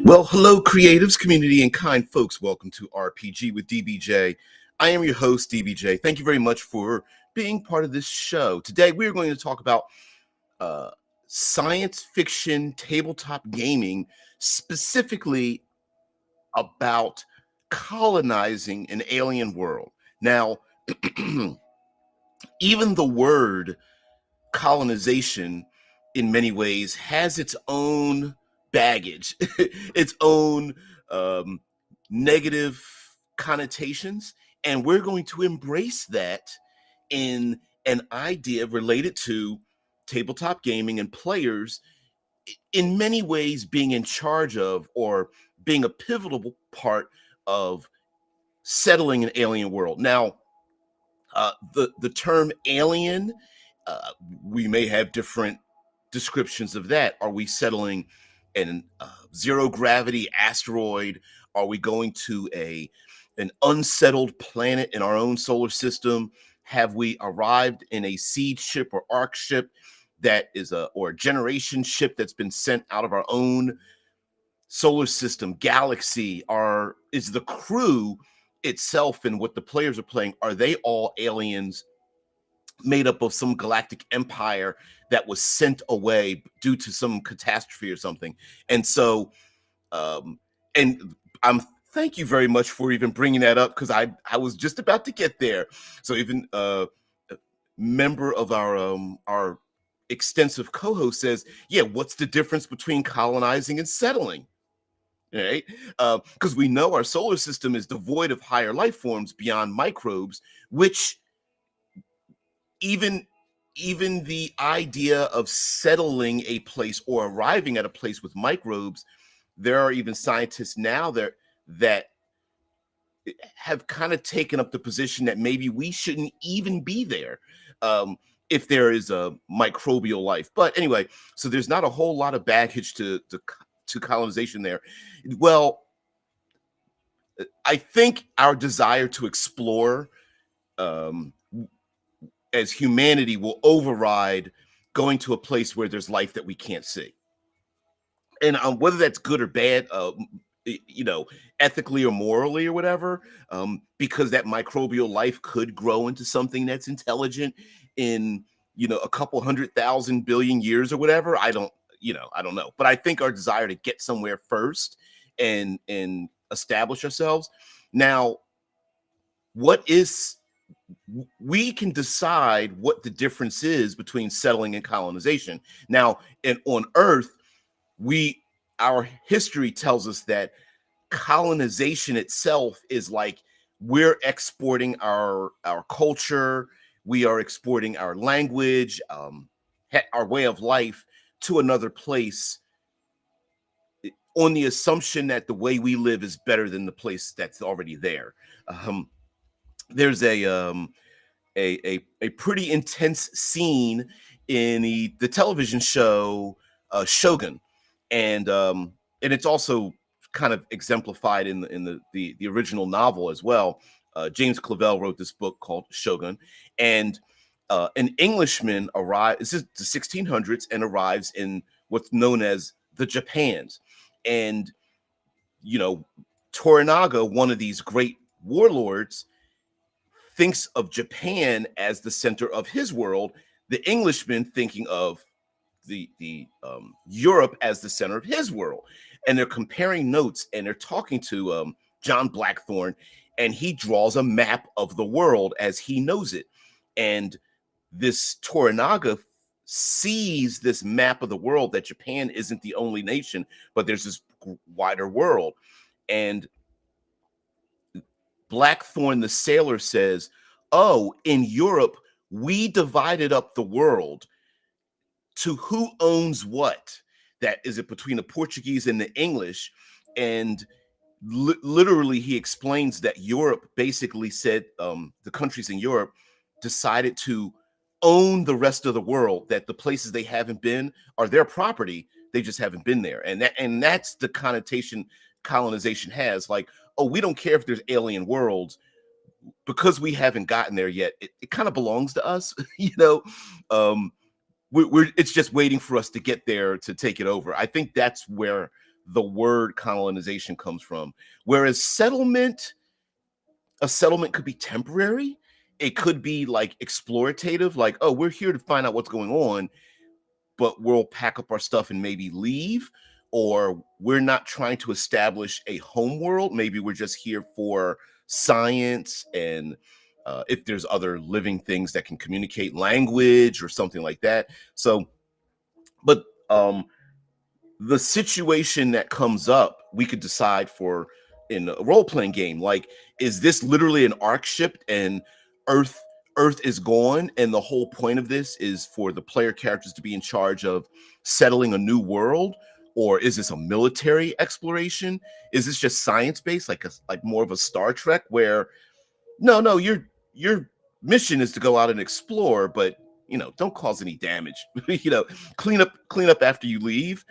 Well, hello, creatives, community, and kind folks. Welcome to RPG with DBJ. I am your host, DBJ. Thank you very much for being part of this show. Today, we are going to talk about uh, science fiction tabletop gaming, specifically about colonizing an alien world. Now, even the word colonization in many ways has its own baggage, its own um, negative connotations, and we're going to embrace that in an idea related to tabletop gaming and players in many ways being in charge of or being a pivotal part of settling an alien world. Now, the term alien, uh, we may have different descriptions of that. Are we settling an zero gravity asteroid? Are we going to an unsettled planet in our own solar system? Have we arrived in a seed ship or arc ship that is a generation ship that's been sent out of our own solar system, galaxy? Is the crew itself and what the players are playing, are they all aliens made up of some galactic empire that was sent away due to some catastrophe or something? And so, and I'm thank you very much for even bringing that up, because I was just about to get there. So even a member of our extensive co-host says, yeah, what's the difference between colonizing and settling? Right? Because we know our solar system is devoid of higher life forms beyond microbes, which even the idea of settling a place or arriving at a place with microbes, there are even scientists now that have kind of taken up the position that maybe we shouldn't even be there, um, if there is a microbial life. But anyway, so there's not a whole lot of baggage to colonization there. Well, I think our desire to explore, um, as humanity, will override going to a place where there's life that we can't see. And whether that's good or bad, ethically or morally or whatever, because that microbial life could grow into something that's intelligent in, a couple 100,000 billion years or whatever. I don't know. But I think our desire to get somewhere first and establish ourselves. Now, what is we can decide what the difference is between settling and colonization. Now, and on Earth, our history tells us that colonization itself is like we're exporting our culture, we are exporting our language, our way of life to another place, on the assumption that the way we live is better than the place that's already there. There's a pretty intense scene in the television show Shogun, and it's also kind of exemplified in the original novel as well. James Clavell wrote this book called Shogun, and an Englishman arrives. This is the 1600s, and arrives in what's known as the Japans, and Toranaga, one of these great warlords, thinks of Japan as the center of his world. The Englishman thinking of the Europe as the center of his world, and they're comparing notes, and they're talking to John Blackthorne, and he draws a map of the world as he knows it, and this Toranaga sees this map of the world, that Japan isn't the only nation, but there's this wider world. And Blackthorne the sailor says, oh, in Europe, we divided up the world to who owns what. That is it between the Portuguese and the English. And literally, he explains that Europe basically said, the countries in Europe decided to own the rest of the world, that the places they haven't been are their property. They just haven't been there. And that's the connotation colonization has. Like, oh, we don't care if there's alien worlds, because we haven't gotten there yet. It kind of belongs to us, um, it's just waiting for us to get there to take it over. I think that's where the word colonization comes from. Whereas settlement, a settlement could be temporary. It could be like exploitative, like, oh, we're here to find out what's going on, but we'll pack up our stuff and maybe leave. Or we're not trying to establish a home world. Maybe we're just here for science and if there's other living things that can communicate language or something like that. So, but the situation that comes up, we could decide for in a role-playing game, like, is this literally an arc ship and earth earth is gone, and the whole point of this is for the player characters to be in charge of settling a new world? Or is this a military exploration? Is this just science-based, like more of a Star Trek, where no, your mission is to go out and explore, but don't cause any damage. Clean up after you leave.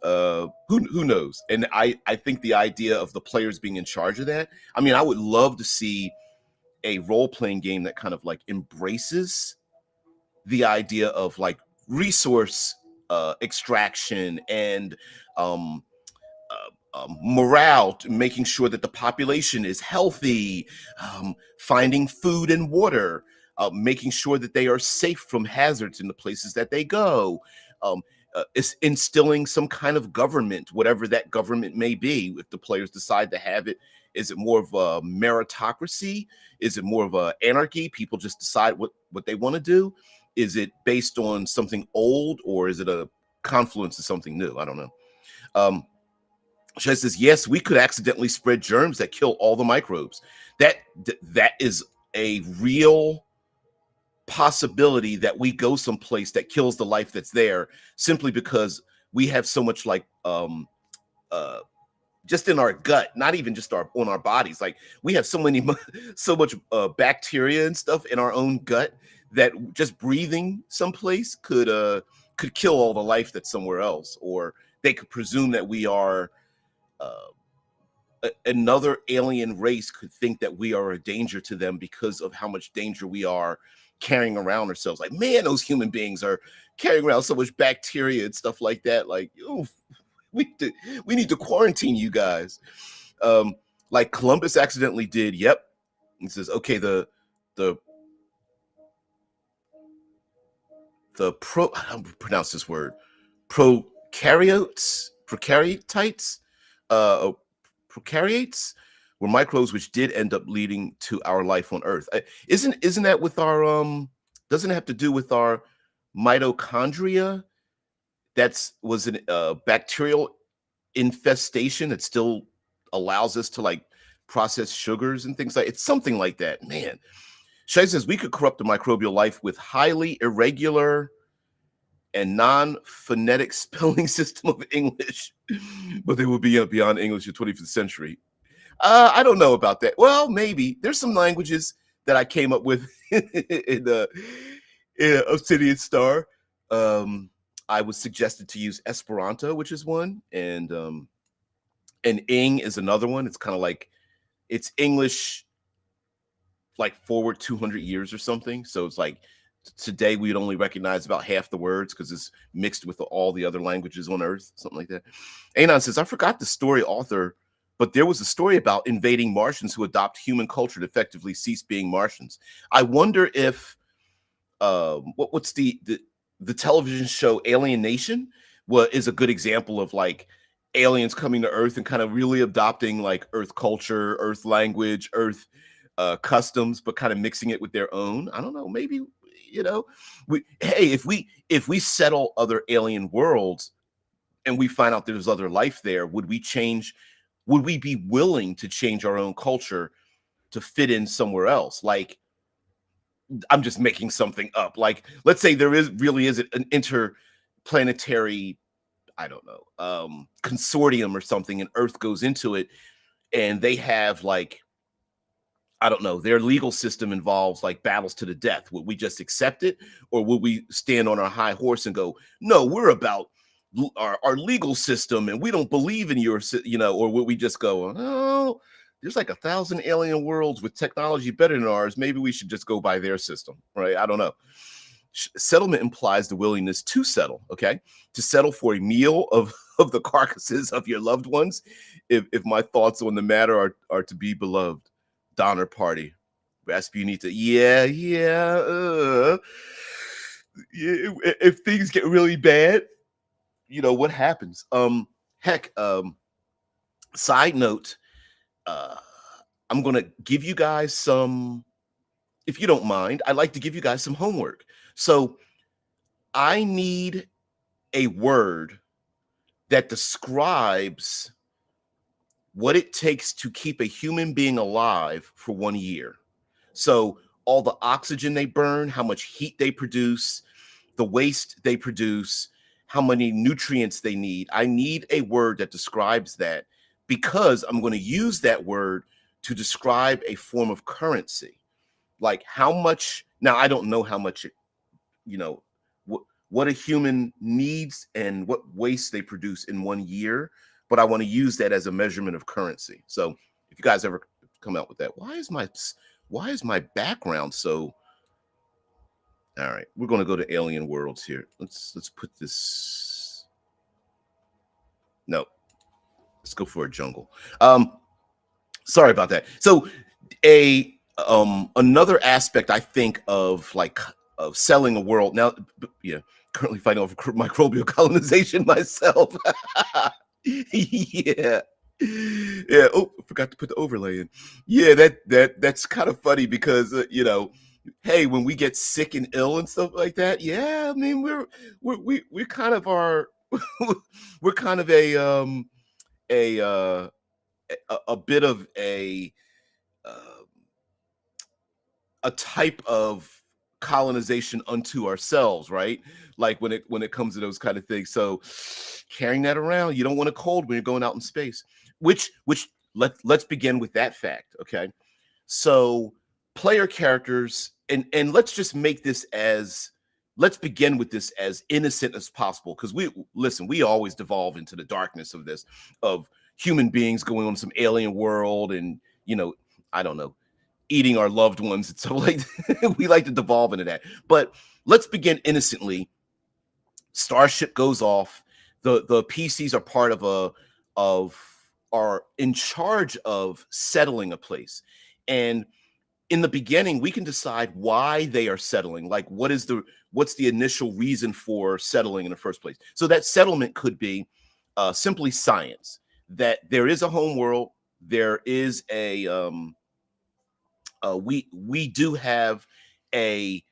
Who knows? And I think the idea of the players being in charge of that, I mean, I would love to see a role-playing game that kind of like embraces the idea of like resource extraction and um morale, making sure that the population is healthy, finding food and water, making sure that they are safe from hazards in the places that they go, um, is instilling some kind of government, whatever that government may be. If the players decide to have it, is it more of a meritocracy? Is it more of a anarchy? People just decide what they want to do. Is it based on something old, or is it a confluence of something new? I don't know. She says, yes, we could accidentally spread germs that kill all the microbes. That is a real possibility, that we go someplace that kills the life that's there, simply because we have so much like just in our gut, not even just on our bodies. Like, we have so much bacteria and stuff in our own gut, that just breathing someplace could kill all the life that's somewhere else. Or they could presume that we are another alien race, could think that we are a danger to them because of how much danger we are carrying around ourselves. Like, man, those human beings are carrying around so much bacteria and stuff like that. Like, oof, we need to quarantine you guys. Like Columbus accidentally did. Yep. He says, okay, the I don't pronounce this word, prokaryotes, uh, prokaryotes were microbes which did end up leading to our life on Earth. Isn't that with our doesn't it have to do with our mitochondria? That's was an bacterial infestation that still allows us to like process sugars and things like, it's something like that. Man, Shay says we could corrupt the microbial life with highly irregular and non-phonetic spelling system of English, but they will be beyond English in the 25th century. I don't know about that. Well, maybe there's some languages that I came up with in Obsidian Star. I was suggested to use Esperanto, which is one, and Ing is another one. It's kind of like, it's English like forward 200 years or something. So it's like today we'd only recognize about half the words because it's mixed with all the other languages on Earth, something like that. Anon says, I forgot the story author, but there was a story about invading Martians who adopt human culture to effectively cease being Martians. I wonder if what's the television show Alien Nation is a good example of like aliens coming to Earth and kind of really adopting like Earth culture, Earth language, Earth customs, but kind of mixing it with their own. I don't know, maybe if we settle other alien worlds and we find out there's other life there, would we be willing to change our own culture to fit in somewhere else? Like, I'm just making something up. Like, let's say there really is an interplanetary, I don't know, consortium or something, and Earth goes into it, and they have like, I don't know, their legal system involves like battles to the death. Would we just accept it, or would we stand on our high horse and go, no, we're about our legal system and we don't believe in your, or would we just go, oh, there's like 1,000 alien worlds with technology better than ours, maybe we should just go by their system, right? I don't know. Settlement implies the willingness to settle, okay? To settle for a meal of of the carcasses of your loved ones. If my thoughts on the matter are to be beloved, Donner Party, Rasputinita, yeah. If things get really bad, what happens. Heck, side note, uh, I'm gonna give you guys some, if you don't mind, I'd like to give you guys some homework. So I need a word that describes what it takes to keep a human being alive for 1 year. So all the oxygen they burn, how much heat they produce, the waste they produce, how many nutrients they need. I need a word that describes that, because I'm going to use that word to describe a form of currency. Like how much, now I don't know how much, you know, what a human needs and what waste they produce in 1 year, but I want to use that as a measurement of currency. So if you guys ever come out with that, why is my background so, all right, we're going to go to alien worlds here. Let's put this, no, let's go for a jungle. Sorry about that. So a another aspect I think of, like, of selling a world now, yeah, currently fighting over microbial colonization myself. Yeah. Yeah. Oh, forgot to put the overlay in. Yeah, that's kind of funny because hey, when we get sick and ill and stuff like that, yeah, I mean we kind of are we're kind of a uh a bit of uh, a type of colonization unto ourselves, right? Like when it comes to those kind of things. So carrying that around, you don't want a cold when you're going out in space. Which let's begin with that fact, okay? So player characters, and let's just make this as, let's begin with this as innocent as possible, because we always devolve into the darkness of this, of human beings going on some alien world, and I don't know, eating our loved ones and stuff like that. We like to devolve into that. But let's begin innocently. Starship goes off. The PCs are part of are in charge of settling a place. And in the beginning, we can decide why they are settling. Like what's the initial reason for settling in the first place. So that settlement could be simply science, that there is a home world, there is we do have a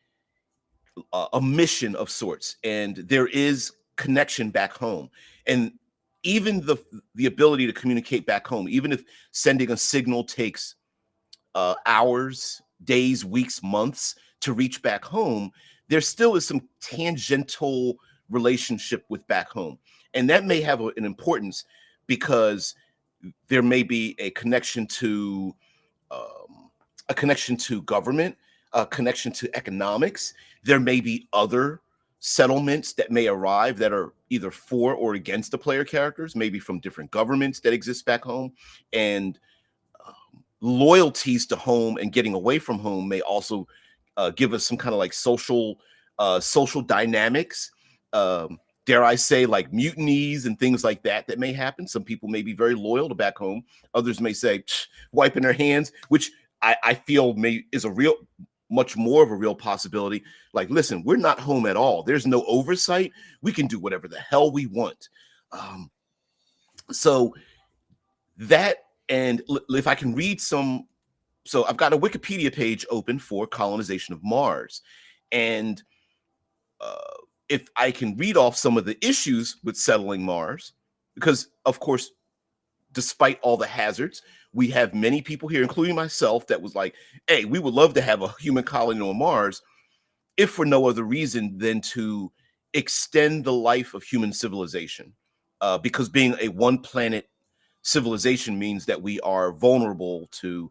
a mission of sorts, and there is connection back home, and even the ability to communicate back home, even if sending a signal takes hours, days, weeks, months to reach back home, there still is some tangential relationship with back home, and that may have an importance because there may be a connection to government, a connection to economics. There may be other settlements that may arrive that are either for or against the player characters, maybe from different governments that exist back home. And loyalties to home and getting away from home may also give us some kind of like social dynamics. Dare I say, like mutinies and things like that may happen. Some people may be very loyal to back home. Others may say, wiping their hands, which I feel is a real, much more of a real possibility. Like, listen, we're not home at all. There's no oversight. We can do whatever the hell we want. So that, and if I can read some, so I've got a Wikipedia page open for colonization of Mars. And if I can read off some of the issues with settling Mars, because of course, despite all the hazards, we have many people here, including myself, that was like, hey, we would love to have a human colony on Mars, if for no other reason than to extend the life of human civilization. Because being a one planet civilization means that we are vulnerable to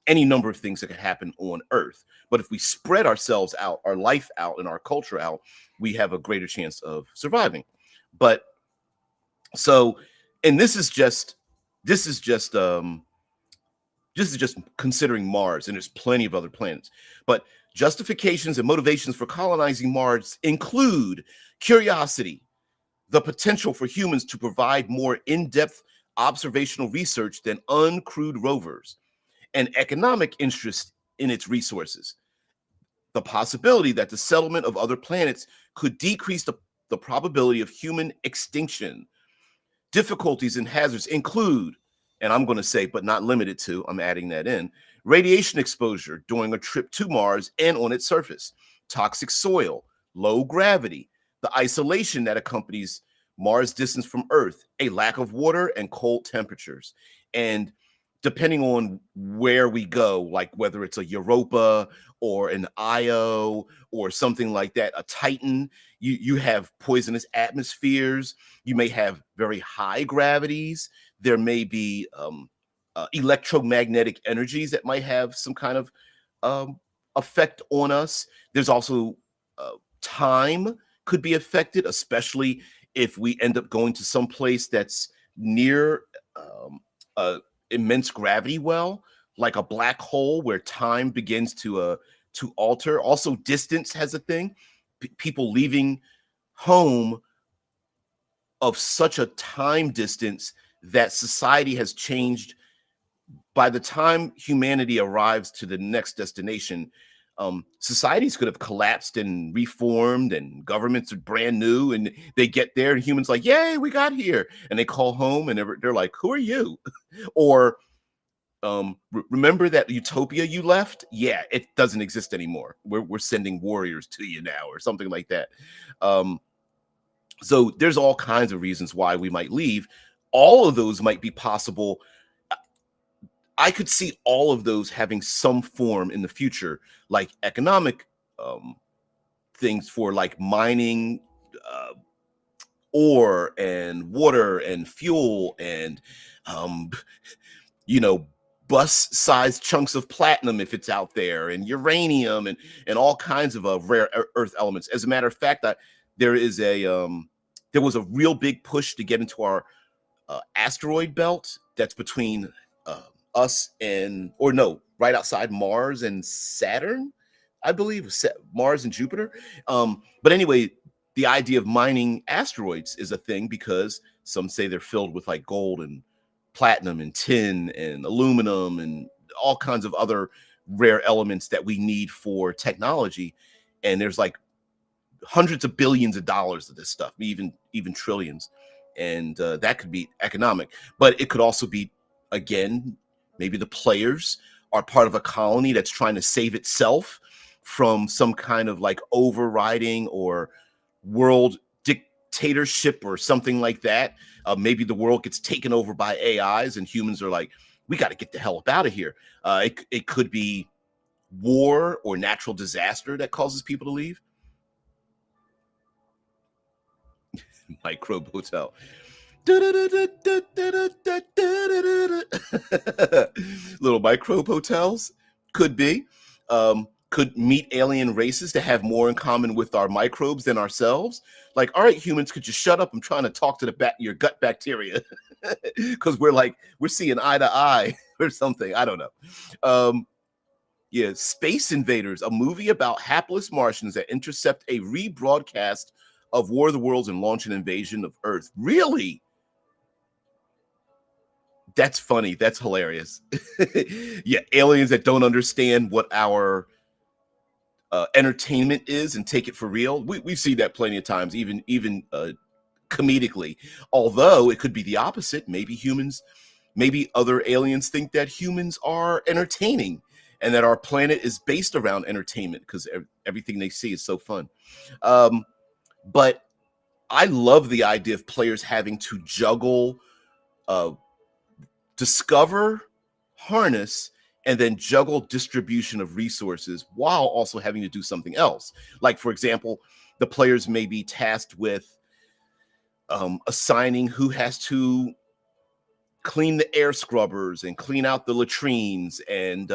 any number of things that could happen on Earth. But if we spread ourselves out, our life out, and our culture out, we have a greater chance of surviving. But so, and this is just considering Mars, and there's plenty of other planets. But justifications and motivations for colonizing Mars include curiosity, the potential for humans to provide more in-depth observational research than uncrewed rovers, and economic interest in its resources. The possibility that the settlement of other planets could decrease the probability of human extinction. Difficulties and hazards include, and I'm going to say, but not limited to, I'm adding that in, radiation exposure during a trip to Mars and on its surface, toxic soil, low gravity, the isolation that accompanies Mars' distance from Earth, a lack of water, and cold temperatures. And depending on where we go, like whether it's a Europa or an Io or something like that, a Titan, you have poisonous atmospheres. You may have very high gravities. There may be electromagnetic energies that might have some kind of um, effect on us. There's also time could be affected, especially if we end up going to some place that's near a immense gravity well, like a black hole where time begins to alter. Also, distance has a thing. People leaving home of such a time distance that society has changed. By the time humanity arrives to the next destination, societies could have collapsed and reformed, and governments are brand new, and they get there, and humans like, "Yay, we got here!" And they call home, and they're like, "Who are you?" Or remember that utopia you left? Yeah, it doesn't exist anymore. We're sending warriors to you now, or something like that. Um, so there's all kinds of reasons why we might leave. All of those might be possible. I could see all of those having some form in the future, like economic um, things for like mining, uh, ore and water and fuel and um, you know, bus-sized chunks of platinum if it's out there, and uranium, and all kinds of rare earth elements. As a matter of fact, there is a there was a real big push to get into our asteroid belt that's between uh, us and, or no, right outside Mars and Saturn, I believe, Mars and Jupiter. But anyway, the idea of mining asteroids is a thing because some say they're filled with like gold and platinum and tin and aluminum and all kinds of other rare elements that we need for technology. And there's like hundreds of billions of dollars of this stuff, even trillions, and that could be economic. But it could also be, again, maybe the players are part of a colony that's trying to save itself from some kind of like overriding or world dictatorship or something like that. Maybe the world gets taken over by AIs, and humans are like, we got to get the hell up out of here. It could be war or natural disaster that causes people to leave. Microbe hotel. Little microbe hotels could be. Could meet alien races to have more in common with our microbes than ourselves. Like, all right, humans, could you shut up? I'm trying to talk to your gut bacteria, because we're seeing eye to eye or something. I don't know. Yeah, Space Invaders, a movie about hapless Martians that intercept a rebroadcast of War of the Worlds and launch an invasion of Earth. Really? That's funny. That's hilarious. Yeah, aliens that don't understand what our entertainment is and take it for real. We've seen that plenty of times, even comedically. Although it could be the opposite. Maybe other aliens think that humans are entertaining, and that our planet is based around entertainment because everything they see is so fun. Um, but I love the idea of players having to juggle, uh, discover, harness, and then juggle distribution of resources while also having to do something else. Like, for example, the players may be tasked with assigning who has to clean the air scrubbers and clean out the latrines and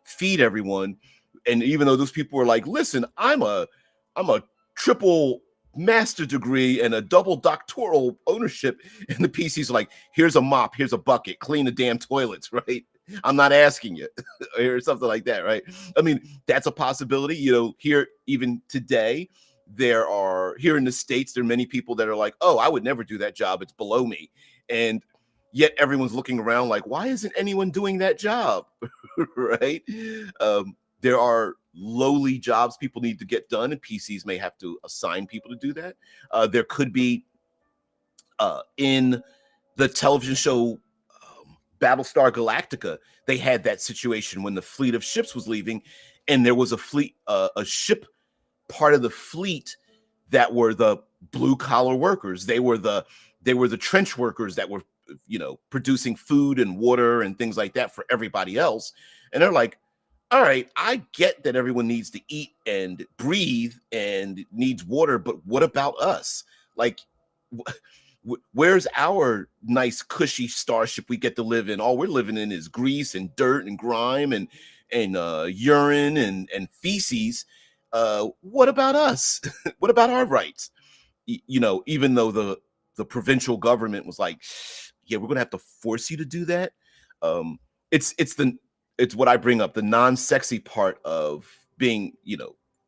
feed everyone. And even though those people are like, listen, I'm a triple master degree and a double doctoral ownership, and the PCs are like, here's a mop, here's a bucket, clean the damn toilets, right? I'm not asking you, or something like that, right? I mean, that's a possibility. Here even today, there are here in the States, there are many people that are like, oh, I would never do that job. It's below me. And yet everyone's looking around like, why isn't anyone doing that job? Right? There are lowly jobs people need to get done, and PCs may have to assign people to do that. There could be in the television show Battlestar Galactica, they had that situation when the fleet of ships was leaving, and there was a ship part of the fleet that were the blue collar workers. They were the trench workers that were, producing food and water and things like that for everybody else. And they're like, all right, I get that everyone needs to eat and breathe and needs water, but what about us? Like, where's our nice cushy starship we get to live in? All we're living in is grease and dirt and grime and urine and feces. What about us? What about our rights? Even though the provincial government was like, yeah, we're gonna have to force you to do that. um it's what I bring up, the non-sexy part of being,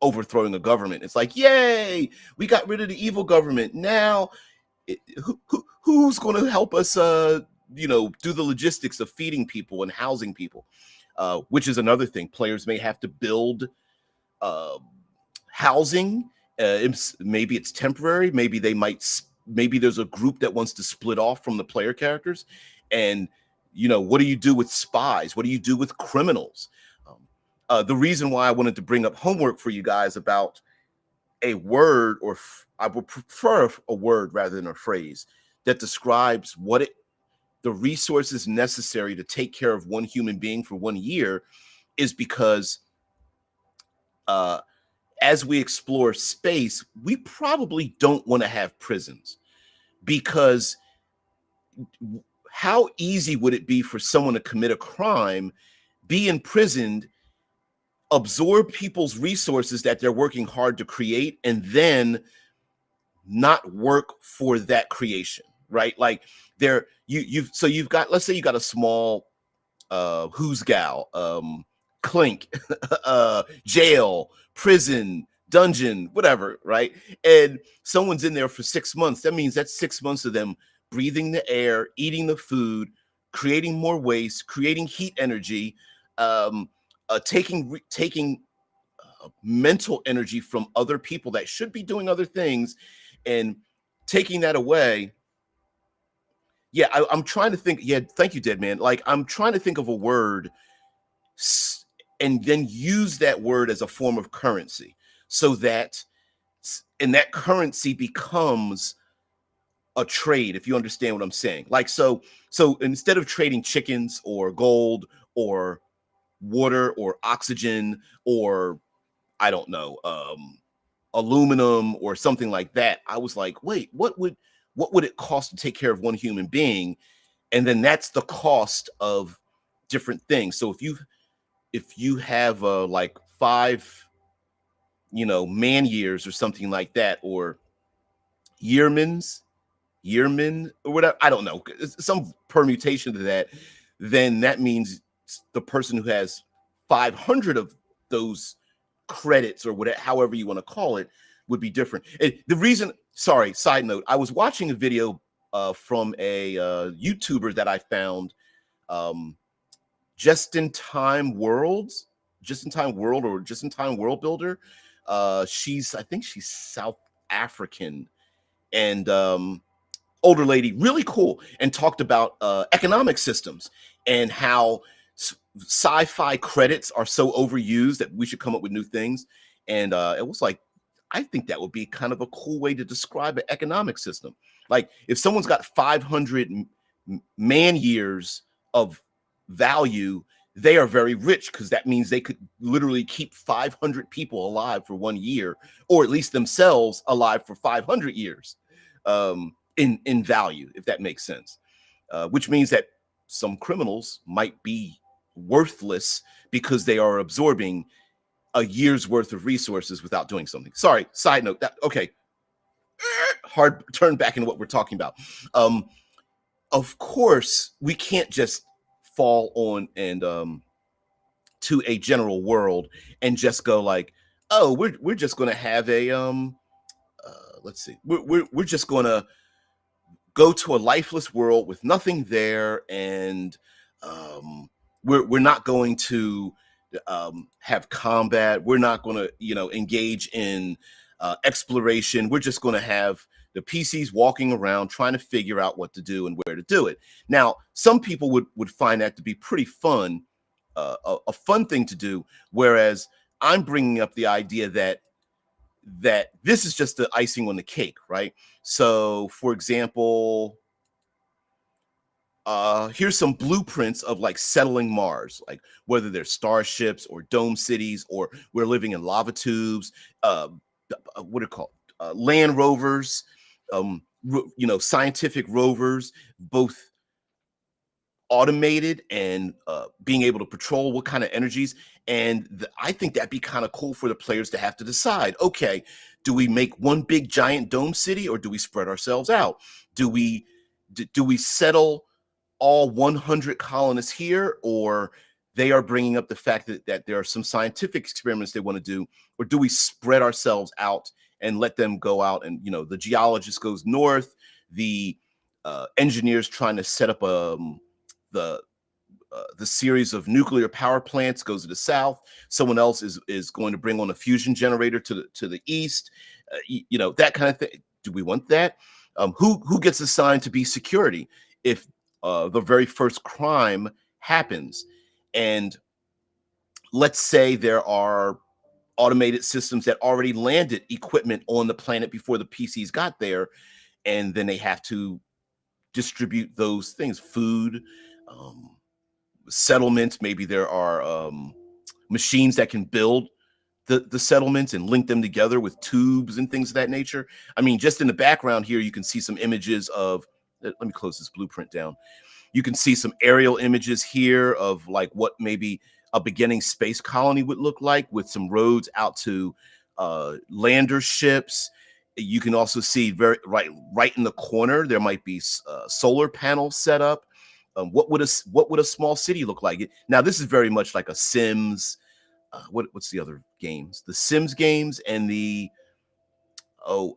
overthrowing a government. It's like, yay, we got rid of the evil government. Now who's going to help us do the logistics of feeding people and housing people, which is another thing. Players may have to build uh, housing. Maybe it's temporary. Maybe there's a group that wants to split off from the player characters. And what do you do with spies? What do you do with criminals? The reason why I wanted to bring up homework for you guys about a word, or I would prefer a word rather than a phrase, that describes the resources necessary to take care of one human being for 1 year, is because uh, as we explore space, we probably don't want to have prisons, because how easy would it be for someone to commit a crime, be imprisoned, absorb people's resources that they're working hard to create, and then not work for that creation, right? Like, you've got, let's say you got a small who's gal, clink, jail, prison, dungeon, whatever, right? And someone's in there for 6 months. That means that's 6 months of them breathing the air, eating the food, creating more waste, creating heat energy, taking mental energy from other people that should be doing other things, and taking that away. Yeah, I'm trying to think. Yeah, thank you, Dead Man. Like, I'm trying to think of a word, and then use that word as a form of currency, so that and that currency becomes a trade, if you understand what I'm saying. Like, so instead of trading chickens or gold or water or oxygen, or I don't know, aluminum or something like that, I was like, wait, what would it cost to take care of one human being? And then that's the cost of different things. So if you have like 5 man years or something like that, or yearmen or whatever, I don't know, some permutation to that, then that means the person who has 500 of those credits, or whatever, however you want to call it, would be different. The reason, sorry, side note, I was watching a video from a YouTuber that I found, um, just in time worlds, just in time world, or just in time world builder. I think she's South African, and older lady, really cool, and talked about economic systems, and how sci-fi credits are so overused that we should come up with new things. And it was like, I think that would be kind of a cool way to describe an economic system. Like, if someone's got 500 man years of value, they are very rich, because that means they could literally keep 500 people alive for 1 year, or at least themselves alive for 500 years. In value, if that makes sense. Which means that some criminals might be worthless because they are absorbing a year's worth of resources without doing something. Sorry, side note. Okay, hard turn back into what we're talking about. Of course, we can't just fall on and to a general world and just go like, oh, we're just going to have let's see, we're just going to go to a lifeless world with nothing there, and we're not going to have combat. We're not going to engage in exploration. We're just going to have the PCs walking around trying to figure out what to do and where to do it. Now, some people would find that to be pretty fun, a fun thing to do, whereas I'm bringing up the idea that this is just the icing on the cake, right? So, for example, here's some blueprints of like settling Mars, like whether they're starships or dome cities, or we're living in lava tubes, what are called land rovers, scientific rovers, both automated and being able to patrol what kind of energies. And I think that'd be kind of cool for the players to have to decide, okay, do we make one big giant dome city, or do we spread ourselves out? Do we settle all 100 colonists here, or they are bringing up the fact that there are some scientific experiments they want to do, or do we spread ourselves out and let them go out, and the geologist goes north, the engineers trying to set up the the series of nuclear power plants goes to the south. Someone else is going to bring on a fusion generator to the east. That kind of thing. Do we want that? Who gets assigned to be security if the very first crime happens? And let's say there are automated systems that already landed equipment on the planet before the PCs got there, and then they have to distribute those things, food, um, settlements. Maybe there are machines that can build the settlements and link them together with tubes and things of that nature. I mean, just in the background here, you can see some images of, let me close this blueprint down. You can see some aerial images here of like what maybe a beginning space colony would look like, with some roads out to lander ships. You can also see right in the corner there might be solar panels set up. What would a small city look like? Now, this is very much like a Sims. What's the other games? The Sims games and the oh,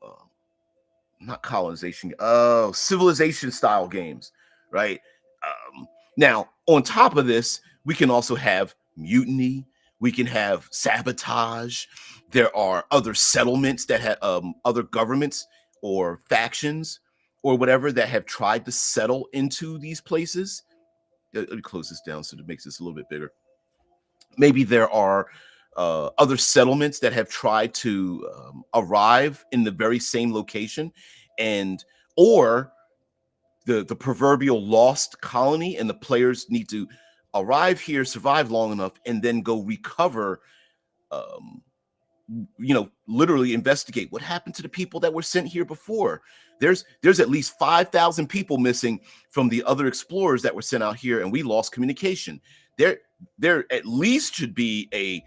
not colonization. Oh, civilization style games, right? Um, Now, on top of this, we can also have mutiny. We can have sabotage. There are other settlements that have other governments or factions or whatever that have tried to settle into these places. Let me close this down so it makes this a little bit bigger. Maybe there are other settlements that have tried to arrive in the very same location, and or the proverbial lost colony, and the players need to arrive here, survive long enough, and then go recover, um, literally investigate what happened to the people that were sent here before. There's at least 5,000 people missing from the other explorers that were sent out here, and we lost communication. There at least should be a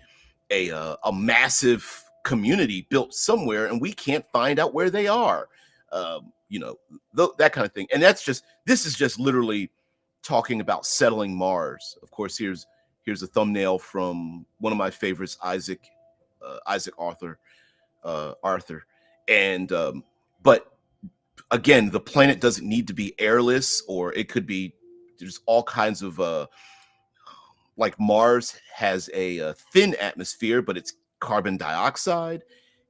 massive community built somewhere, and we can't find out where they are. That kind of thing. And this is just literally talking about settling Mars. Of course, here's a thumbnail from one of my favorites, Isaac Arthur. And but again, the planet doesn't need to be airless, or it could be, there's all kinds of like Mars has a thin atmosphere, but it's carbon dioxide.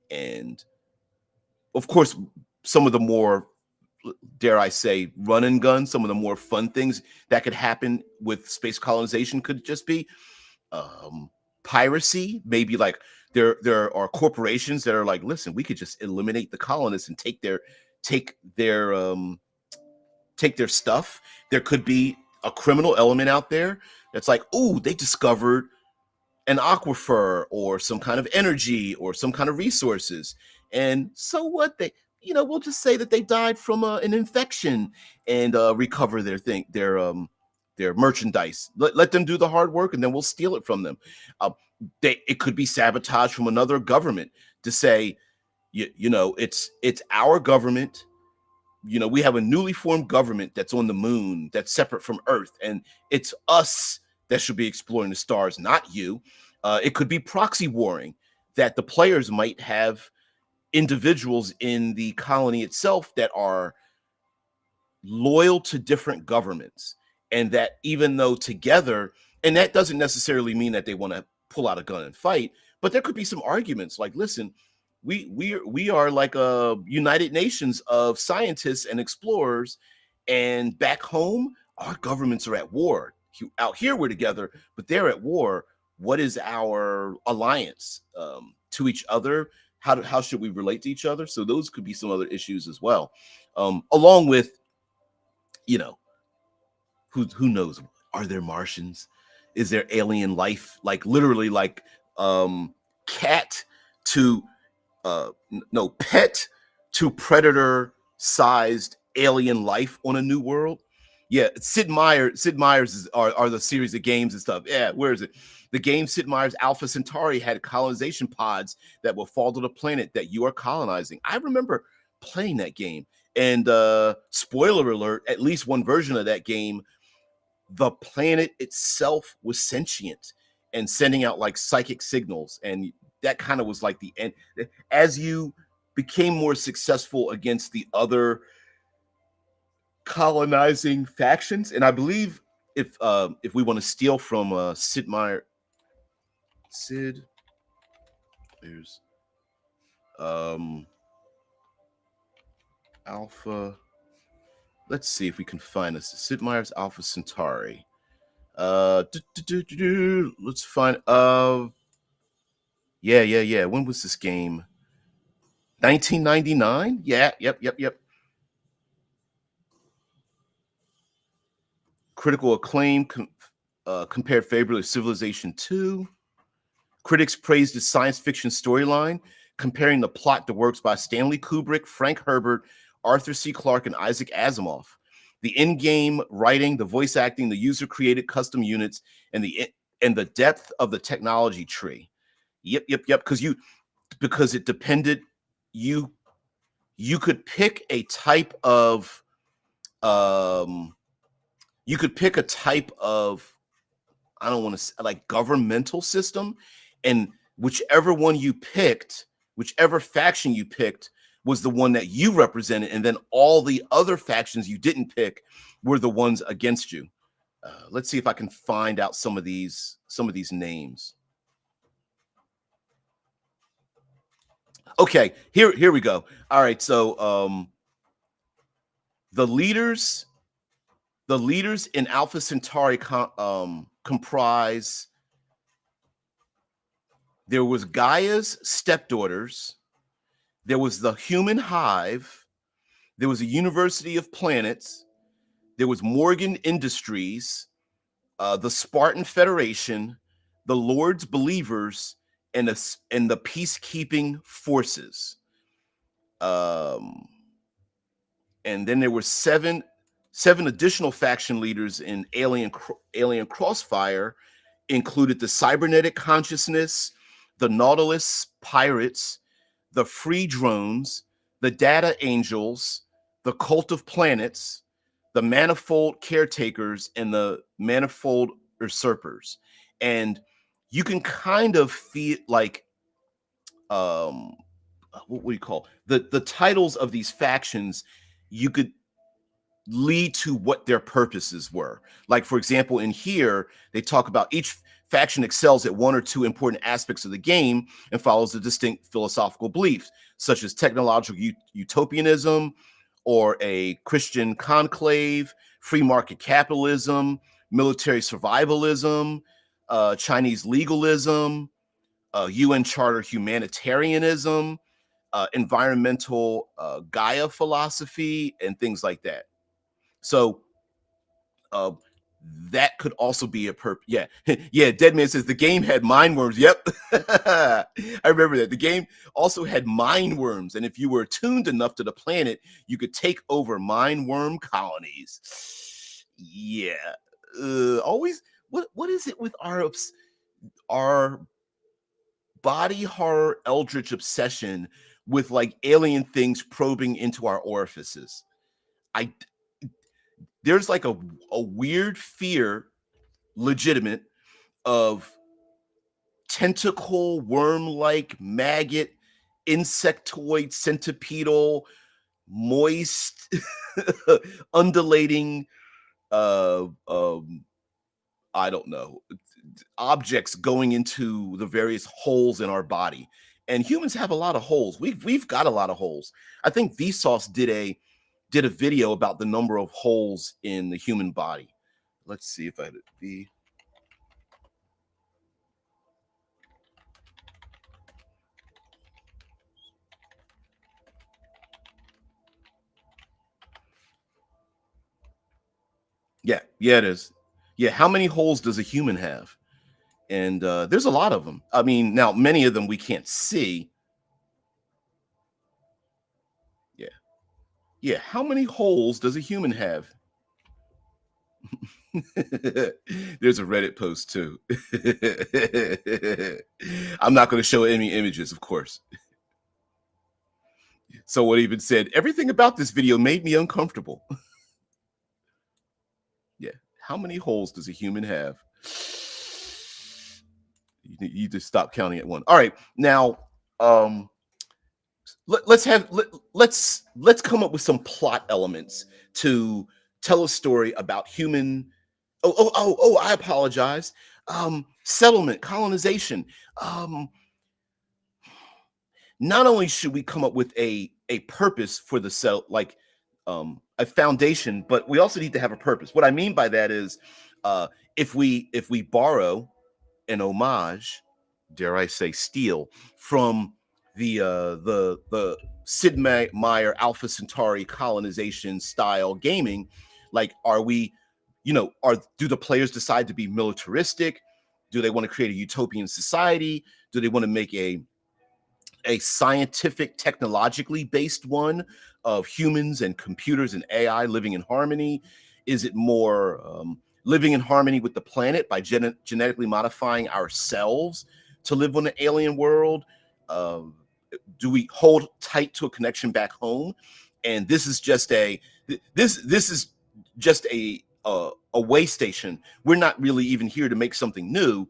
And of course, some of the more, dare I say, run and gun, some of the more fun things that could happen with space colonization could just be piracy. Maybe like there are corporations that are like, listen, we could just eliminate the colonists and take their stuff. There could be a criminal element out there that's like, oh, they discovered an aquifer or some kind of energy or some kind of resources. And so what? We'll just say that they died from an infection, and recover their merchandise. Let them do the hard work, and then we'll steal it from them. It could be sabotage from another government to say, it's our government. We have a newly formed government that's on the moon, that's separate from Earth, and it's us that should be exploring the stars, not you. It could be proxy warring, that the players might have individuals in the colony itself that are loyal to different governments, and that even though together, and that doesn't necessarily mean that they want to pull out a gun and fight, but there could be some arguments like, listen, we are like a United Nations of scientists and explorers, and back home our governments are at war. Out here we're together, but they're at war. What is our alliance to each other? How should we relate to each other? So those could be some other issues as well, along with, you know, who knows? Are there Martians? Is there alien life? Like literally, like cat to no pet to predator sized alien life on a new world. Yeah, Sid Meier's are the series of games and stuff. Yeah, where is it? The game Sid Meier's Alpha Centauri had colonization pods that will fall to the planet that you are colonizing. I remember playing that game. And spoiler alert, at least one version of that game, the planet itself was sentient and sending out like psychic signals. And that kind of was like the end. As you became more successful against the other colonizing factions, and I believe if we want to steal from Sid Meier, Sid, there's Alpha. Let's see if we can find this. Sid Meier's Alpha Centauri. Let's find. Yeah. When was this game? 1999. Yeah. Yep. Critical acclaim compared favorably to Civilization 2. Critics praised the science fiction storyline, comparing the plot to works by Stanley Kubrick, Frank Herbert, Arthur C. Clarke, and Isaac Asimov. The in-game writing, the voice acting, the user-created custom units, and the depth of the technology tree. Yep. Because it depended. You could pick a type of I don't want to say like governmental system, and whichever one you picked, whichever faction you picked was the one that you represented, and then all the other factions you didn't pick were the ones against you. Let's see if I can find out some of these names. Okay, here we go. All right, so the leaders in Alpha Centauri comprise. There was Gaia's stepdaughters. There was the Human Hive. There was a University of Planets. There was Morgan Industries, the Spartan Federation, the Lord's Believers, and the Peacekeeping Forces. And then there were seven additional faction leaders in Alien Crossfire, included the Cybernetic Consciousness, the Nautilus Pirates, the Free Drones, the Data Angels, the Cult of Planets, the Manifold Caretakers, and the Manifold Usurpers. And you can kind of feel like what do you call the titles of these factions? You could lead to what their purposes were. Like, for example, in here, they talk about each faction excels at one or two important aspects of the game and follows a distinct philosophical belief, such as technological utopianism or a Christian conclave, free market capitalism, military survivalism, Chinese legalism, UN Charter humanitarianism, environmental Gaia philosophy, and things like that. So that could also be a yeah. Deadman says the game had mind worms. Yep. I remember that. The game also had mind worms, and if you were attuned enough to the planet, you could take over mind worm colonies. Yeah. Always what is it with our body horror eldritch obsession with like alien things probing into our orifices? There's like a weird fear, legitimate, of tentacle, worm-like, maggot insectoid, centipedal, moist, undulating, uh, um, I don't know, objects going into the various holes in our body. And humans have a lot of holes. We've got a lot of holes. I think Vsauce did a video about the number of holes in the human body. Let's see if I the yeah, yeah, it is. Yeah, how many holes does a human have? And there's a lot of them. I mean, now many of them we can't see. Yeah, yeah. How many holes does a human have? There's a Reddit post too. I'm not going to show any images, of course. Someone even said everything about this video made me uncomfortable. Yeah. How many holes does a human have? You just stop counting at one. All right. Now, um, let's come up with some plot elements to tell a story about human. Oh! I apologize. Settlement, colonization. Um, Not only should we come up with a purpose for the cell, like a foundation, but we also need to have a purpose. What I mean by that is, uh, if we borrow an homage, dare I say, steal from the Sid Meier Alpha Centauri colonization style gaming, like are we, are do the players decide to be militaristic? Do they want to create a utopian society? Do they want to make a scientific, technologically based one of humans and computers and AI living in harmony? Is it more living in harmony with the planet by genetically modifying ourselves to live on an alien world? Um, do we hold tight to a connection back home? And this is just this is just a way station. We're not really even here to make something new.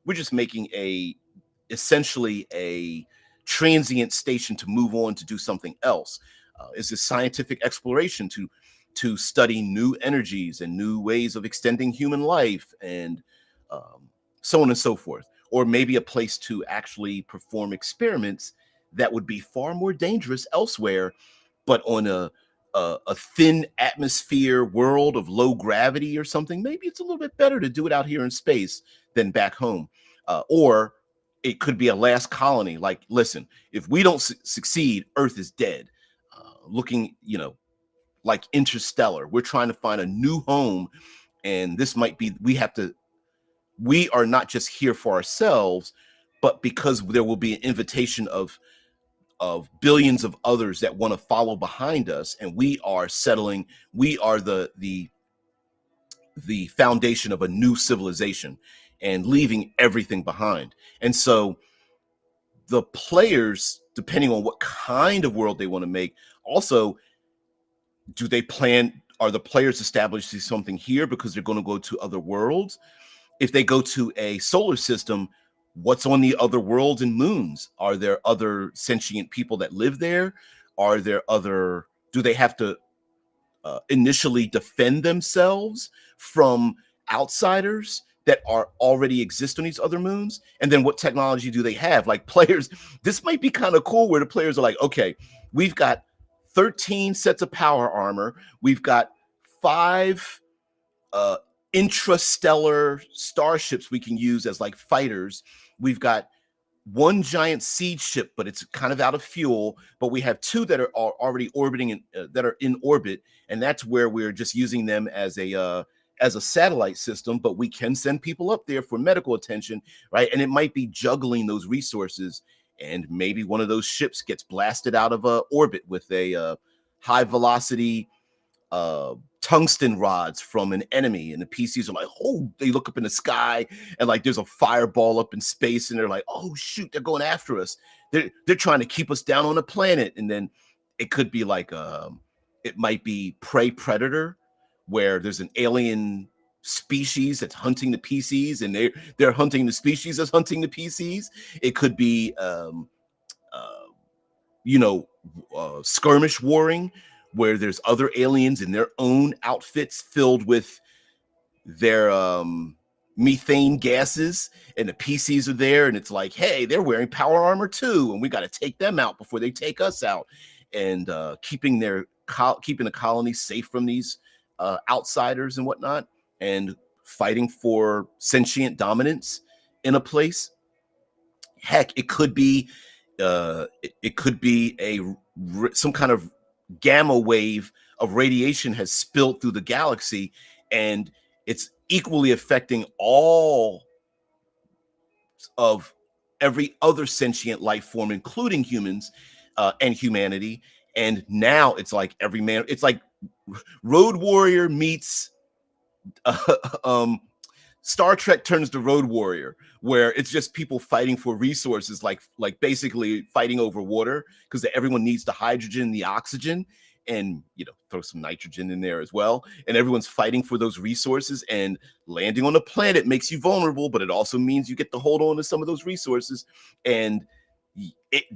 We're just making essentially a transient station to move on to do something else. Is this scientific exploration to study new energies and new ways of extending human life, and um, so on and so forth? Or maybe a place to actually perform experiments that would be far more dangerous elsewhere, but on a thin atmosphere world of low gravity or something. Maybe it's a little bit better to do it out here in space than back home. Or it could be a last colony. Like, listen, if we don't succeed, Earth is dead. Looking, like Interstellar, we're trying to find a new home, and this might be we are not just here for ourselves, but because there will be an invitation of billions of others that want to follow behind us, and we are settling. We are the foundation of a new civilization, and leaving everything behind. And so the players, depending on what kind of world they want to make, also, are the players establishing something here because they're going to go to other worlds? If they go to a solar system, what's on the other worlds and moons? Are there other sentient people that live there? Do they have to initially defend themselves from outsiders that are already exist on these other moons? And then what technology do they have? Like, players, this might be kind of cool where the players are like, okay, we've got 13 sets of power armor, we've got 5 uh intrastellar starships we can use as like fighters, we've got one giant seed ship, but it's kind of out of fuel. But we have 2 that are already orbiting that are in orbit, and that's where we're just using them as a satellite system. But we can send people up there for medical attention, right? And it might be juggling those resources, and maybe one of those ships gets blasted out of orbit with a high velocity tungsten rods from an enemy, and the PCs are like, oh, they look up in the sky, and like there's a fireball up in space, and they're like, oh shoot, they're going after us. They're trying to keep us down on the planet. And then it could be like it might be prey predator, where there's an alien species that's hunting the PCs, and they're hunting the species that's hunting the PCs. It could be you know, skirmish warring, where there's other aliens in their own outfits filled with their methane gases, and the PCs are there, and it's like, hey, they're wearing power armor too, and we got to take them out before they take us out, and keeping the colony safe from these outsiders and whatnot, and fighting for sentient dominance in a place. Heck, it could be some kind of gamma wave of radiation has spilled through the galaxy, and it's equally affecting all of every other sentient life form, including humans and humanity. And now it's like it's like Road Warrior meets uh, um, Star Trek turns to Road Warrior, where it's just people fighting for resources, like basically fighting over water, because everyone needs the hydrogen, the oxygen, and throw some nitrogen in there as well. And everyone's fighting for those resources. And landing on a planet makes you vulnerable, but it also means you get to hold on to some of those resources. And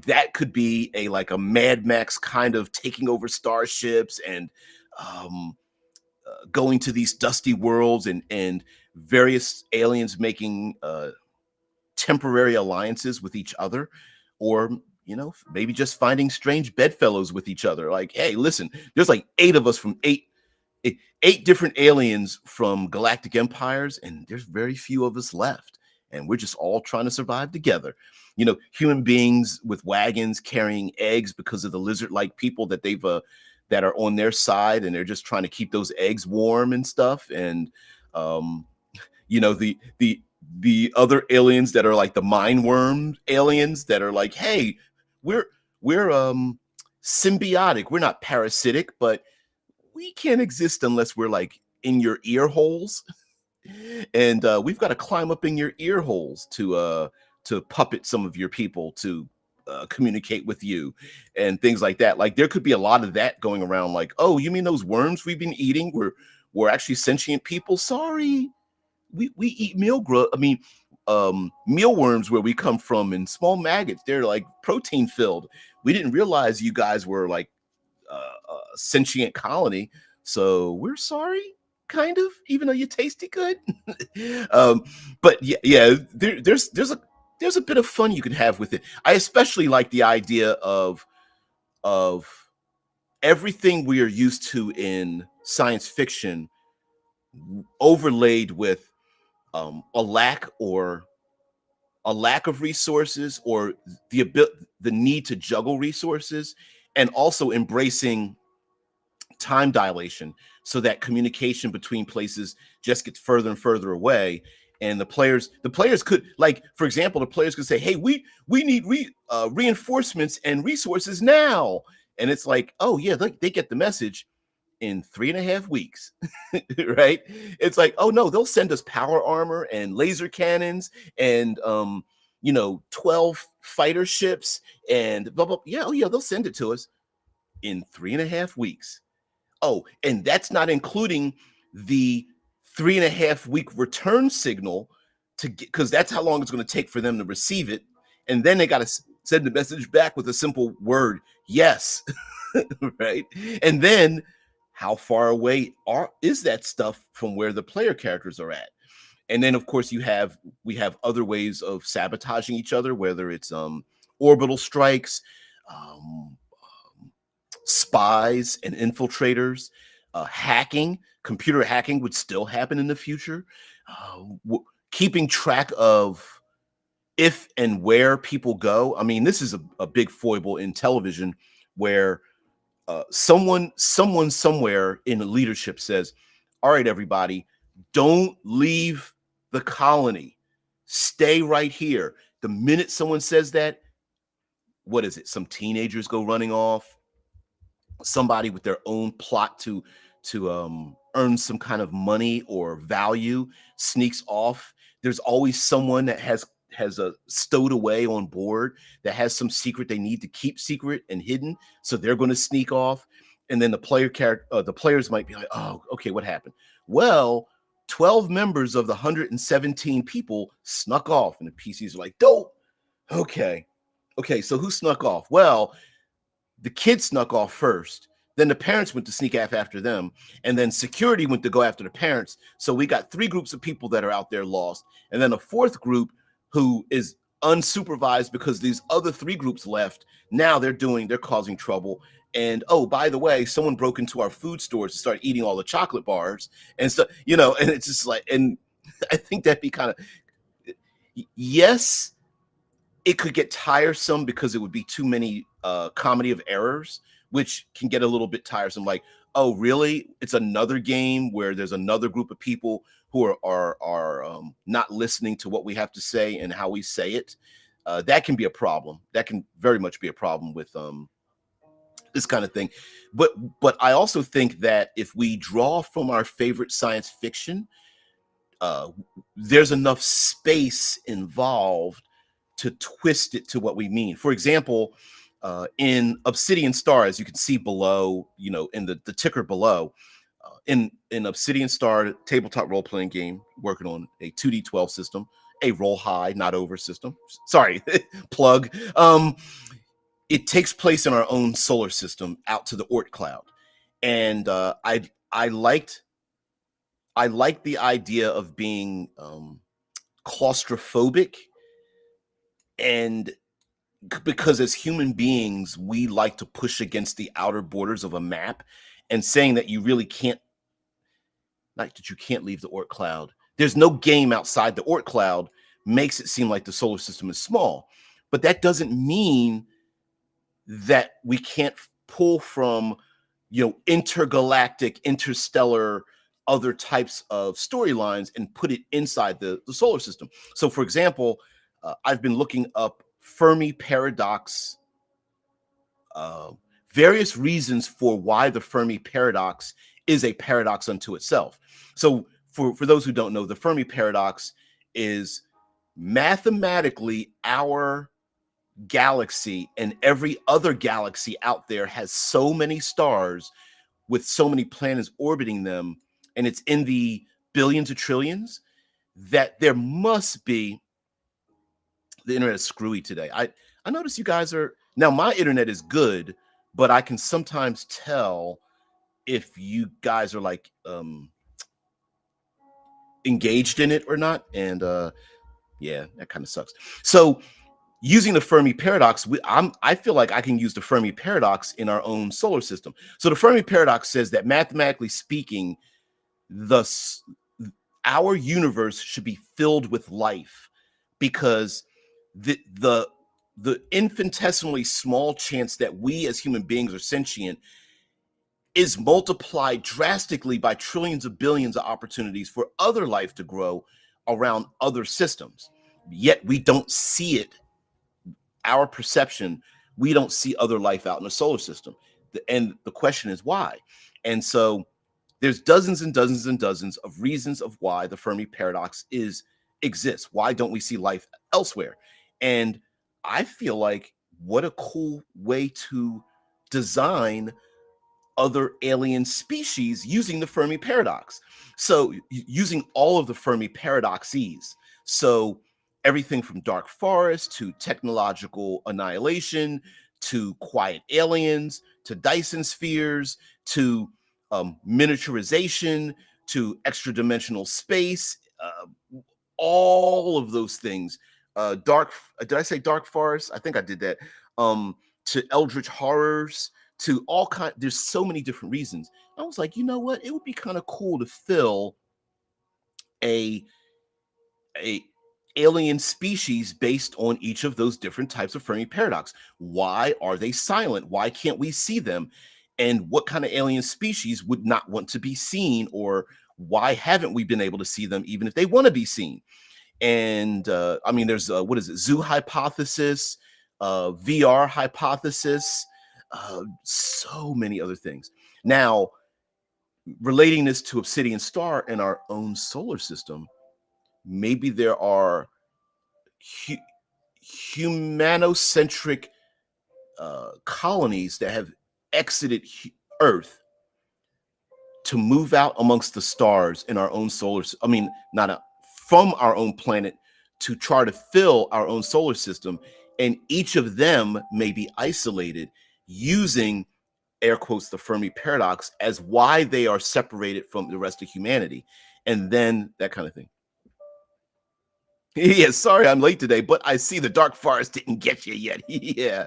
that could be like a Mad Max kind of taking over starships and going to these dusty worlds, and various aliens making temporary alliances with each other, or maybe just finding strange bedfellows with each other. Like, hey, listen, there's like eight of us from eight different aliens from galactic empires, and there's very few of us left, and we're just all trying to survive together. Human beings with wagons carrying eggs because of the lizard-like people that are on their side, and they're just trying to keep those eggs warm and stuff. And the other aliens that are like the mind worm aliens that are like, hey, we're symbiotic, we're not parasitic, but we can't exist unless we're like in your ear holes. And we've got to climb up in your ear holes to puppet some of your people to communicate with you, and things like that. Like, there could be a lot of that going around. Like, oh, you mean those worms we've been eating were actually sentient people? Sorry, we eat mealworms where we come from, and small maggots. They're like protein filled. We didn't realize you guys were like a sentient colony, so we're sorry, kind of, even though you tasted good. um, but yeah, there's a bit of fun you can have with it. I especially like the idea of everything we are used to in science fiction overlaid with a lack of resources, or the need to juggle resources, and also embracing time dilation, so that communication between places just gets further and further away. And the players could, like, for example, the players could say, hey, we need reinforcements and resources now. And it's like, oh yeah, they get the message in 3.5 weeks. Right? It's like, oh no, they'll send us power armor and laser cannons and 12 fighter ships and blah blah. Yeah, oh yeah, they'll send it to us in 3.5 weeks. Oh, and that's not including the 3.5 week return signal to get, because that's how long it's going to take for them to receive it. And then they got to send the message back with a simple word, yes. Right? And then how far away is that stuff from where the player characters are at? And then of course we have other ways of sabotaging each other, whether it's orbital strikes, um, spies and infiltrators, hacking. Computer hacking would still happen in the future. Keeping track of if and where people go. I mean, this is a big foible in television, where someone somewhere in the leadership says, all right, everybody, don't leave the colony. Stay right here. The minute someone says that, what is it? Some teenagers go running off. Somebody with their own plot to earn some kind of money or value sneaks off. There's always someone that has a stowed away on board that has some secret they need to keep secret and hidden, so they're going to sneak off. And then the players might be like, oh, okay, what happened? Well, 12 members of the 117 people snuck off, and the PCs are like, dope. Okay, so who snuck off? Well, the kids snuck off first. Then the parents went to sneak off after them. And then security went to go after the parents. So we got three groups of people that are out there lost. And then a fourth group who is unsupervised because these other three groups left. Now they're causing trouble. And oh, by the way, someone broke into our food stores to start eating all the chocolate bars and stuff, and it's just like, and I think that'd be kind of, yes, it could get tiresome because it would be too many comedy of errors, which can get a little bit tiresome. Like, oh, really? It's another game where there's another group of people who are not listening to what we have to say and how we say it. That can be a problem. That can very much be a problem with this kind of thing. But I also think that if we draw from our favorite science fiction, there's enough space involved to twist it to what we mean. For example, in Obsidian Star, as you can see below, in the ticker below, in Obsidian Star tabletop role-playing game, working on a 2D12 system, a roll high, not over system. Sorry, plug. It takes place in our own solar system out to the Oort cloud. And I liked the idea of being claustrophobic, and because as human beings, we like to push against the outer borders of a map, and saying that you really can't, not that you can't leave the Oort cloud. There's no game outside the Oort cloud makes it seem like the solar system is small, but that doesn't mean that we can't pull from, intergalactic, interstellar, other types of storylines and put it inside the solar system. So, for example, I've been looking up Fermi paradox, various reasons for why the Fermi paradox is a paradox unto itself. So, for those who don't know, the Fermi paradox is mathematically our galaxy and every other galaxy out there has so many stars with so many planets orbiting them, and it's in the billions of trillions, that there must be, the internet is screwy today. I notice you guys are, now my internet is good, but I can sometimes tell if you guys are like engaged in it or not. And yeah, that kind of sucks. So using the Fermi paradox, I feel like I can use the Fermi paradox in our own solar system. So the Fermi paradox says that mathematically speaking, our universe should be filled with life, because the infinitesimally small chance that we as human beings are sentient is multiplied drastically by trillions of billions of opportunities for other life to grow around other systems. Yet we don't see it. Our perception, we don't see other life out in the solar system. And the question is why? And so there's dozens and dozens and dozens of reasons of why the Fermi paradox exists. Why don't we see life elsewhere? And I feel like, what a cool way to design other alien species using the Fermi paradox. So using all of the Fermi paradoxes. So everything from dark forest to technological annihilation to quiet aliens to Dyson spheres to miniaturization to extra dimensional space, all of those things. Did I say dark forest? I think I did that. To eldritch horrors, to all kind. There's so many different reasons. I was like, you know what? It would be kind of cool to fill a alien species based on each of those different types of Fermi paradox. Why are they silent? Why can't we see them? And what kind of alien species would not want to be seen? Or why haven't we been able to see them even if they want to be seen? And I mean, there's what is it? Zoo hypothesis, VR hypothesis, so many other things. Now, relating this to Obsidian Star and our own solar system, maybe there are humanocentric colonies that have exited Earth to move out amongst the stars in our own from our own planet, to try to fill our own solar system. And each of them may be isolated, using air quotes the Fermi paradox as why they are separated from the rest of humanity, and then that kind of thing. Yeah, sorry I'm late today, but I see the dark forest didn't get you yet. Yeah.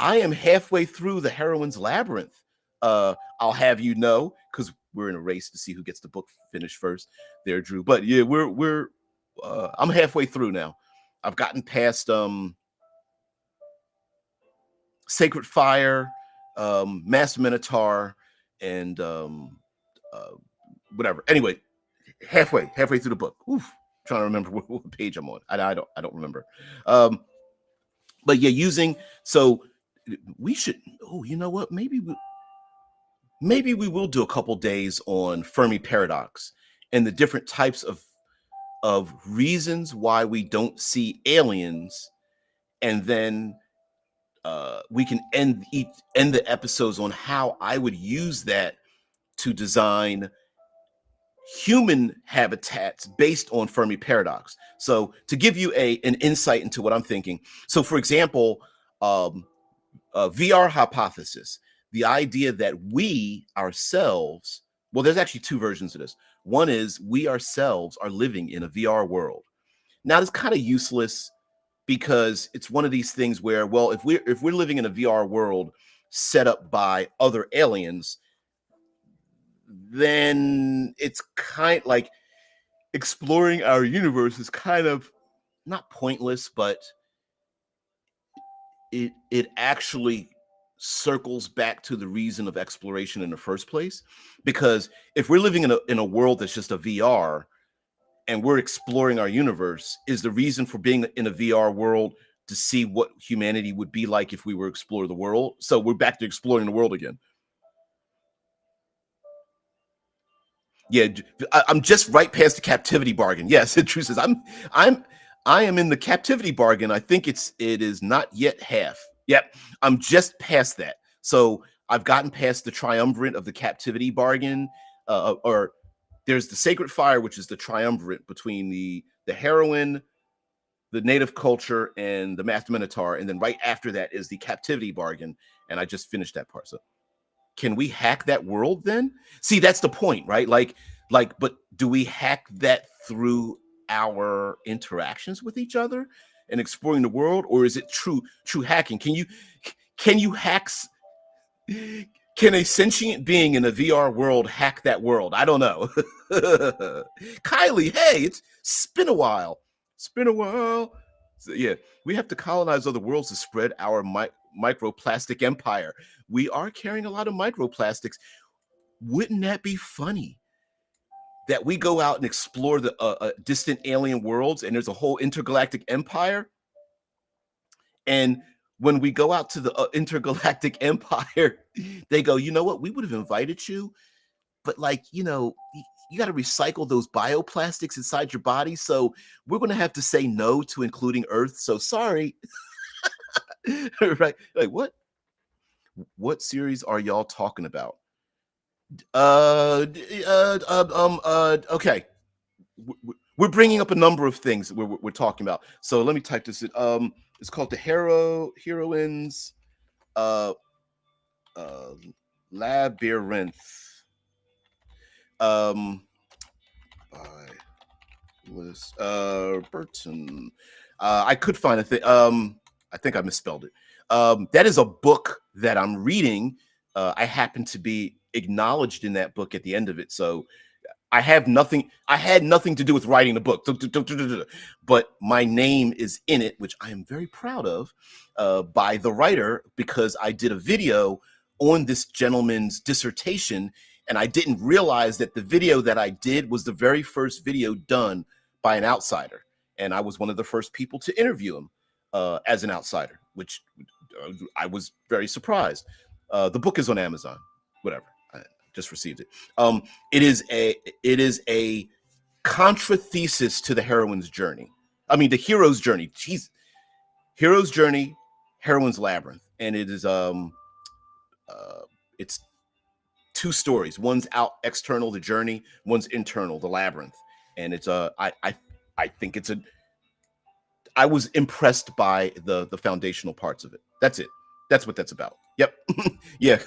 I am halfway through the Heroine's Labyrinth. I'll have you know, because we're in a race to see who gets the book finished first there, Drew. But yeah, we're I'm halfway through now. I've gotten past Sacred Fire, Master Minotaur, and uh whatever. Anyway, halfway through the book. Oof, trying to remember what page I'm on. I don't remember. Um, but yeah, using so we should. Oh, you know what? Maybe we will do a couple days on Fermi paradox and the different types of reasons why we don't see aliens, and then we can end the episodes on how I would use that to design human habitats based on Fermi paradox. So to give you an insight into what I'm thinking. So for example, VR hypothesis, the idea that we ourselves, well, there's actually two versions of this. One is we ourselves are living in a VR world. Now it's kind of useless because it's one of these things where, well, if we're living in a VR world set up by other aliens, then it's kind like exploring our universe is kind of not pointless, but it actually circles back to the reason of exploration in the first place. Because if we're living in a world that's just a VR and we're exploring our universe, is the reason for being in a VR world to see what humanity would be like if we were explore the world? So we're back to exploring the world again. Yeah, I'm just right past the captivity bargain. Yes, the truth is I'm I am in the captivity bargain. I think it is not yet half. Yep, I'm just past that. So I've gotten past the triumvirate of the captivity bargain, or there's the sacred fire, which is the triumvirate between the heroine, the native culture, and the master minotaur, and then right after that is the captivity bargain, and I just finished that part. So can we hack that world then? See, that's the point, right? But do we hack that through our interactions with each other and exploring the world, or is it true hacking? Can you can a sentient being in a VR world hack that world? I don't know. Kylie, hey, it's been a while. It's been a while. So, yeah, we have to colonize other worlds to spread our microplastic empire. We are carrying a lot of microplastics. Wouldn't that be funny that we go out and explore the distant alien worlds and there's a whole intergalactic empire? And when we go out to the intergalactic empire, they go, you know what? We would have invited you, but like, you got to recycle those bioplastics inside your body. So we're going to have to say no to including Earth. So sorry. Right. Like, what series are y'all talking about? Okay. We're bringing up a number of things we're talking about. So let me type this in. It's called the Heroines uh, uh, Labyrinth. By Liz Burton. I could find a thing. I think I misspelled it. That is a book that I'm reading. I happen to be acknowledged in that book at the end of it. So I have nothing. I had nothing to do with writing the book, but my name is in it, which I am very proud of, by the writer, because I did a video on this gentleman's dissertation, and I didn't realize that the video that I did was the very first video done by an outsider, and I was one of the first people to interview him as an outsider, which I was very surprised. The book is on Amazon. Whatever. I just received it. Um, it is a contra thesis to the heroine's journey. I mean, the hero's journey. Jeez, hero's journey, heroine's labyrinth, and uh, it's two stories. One's out external, the journey. One's internal, the labyrinth. And it's I think it's a. I was impressed by the foundational parts of it. That's it. That's what that's about. Yep. Yeah.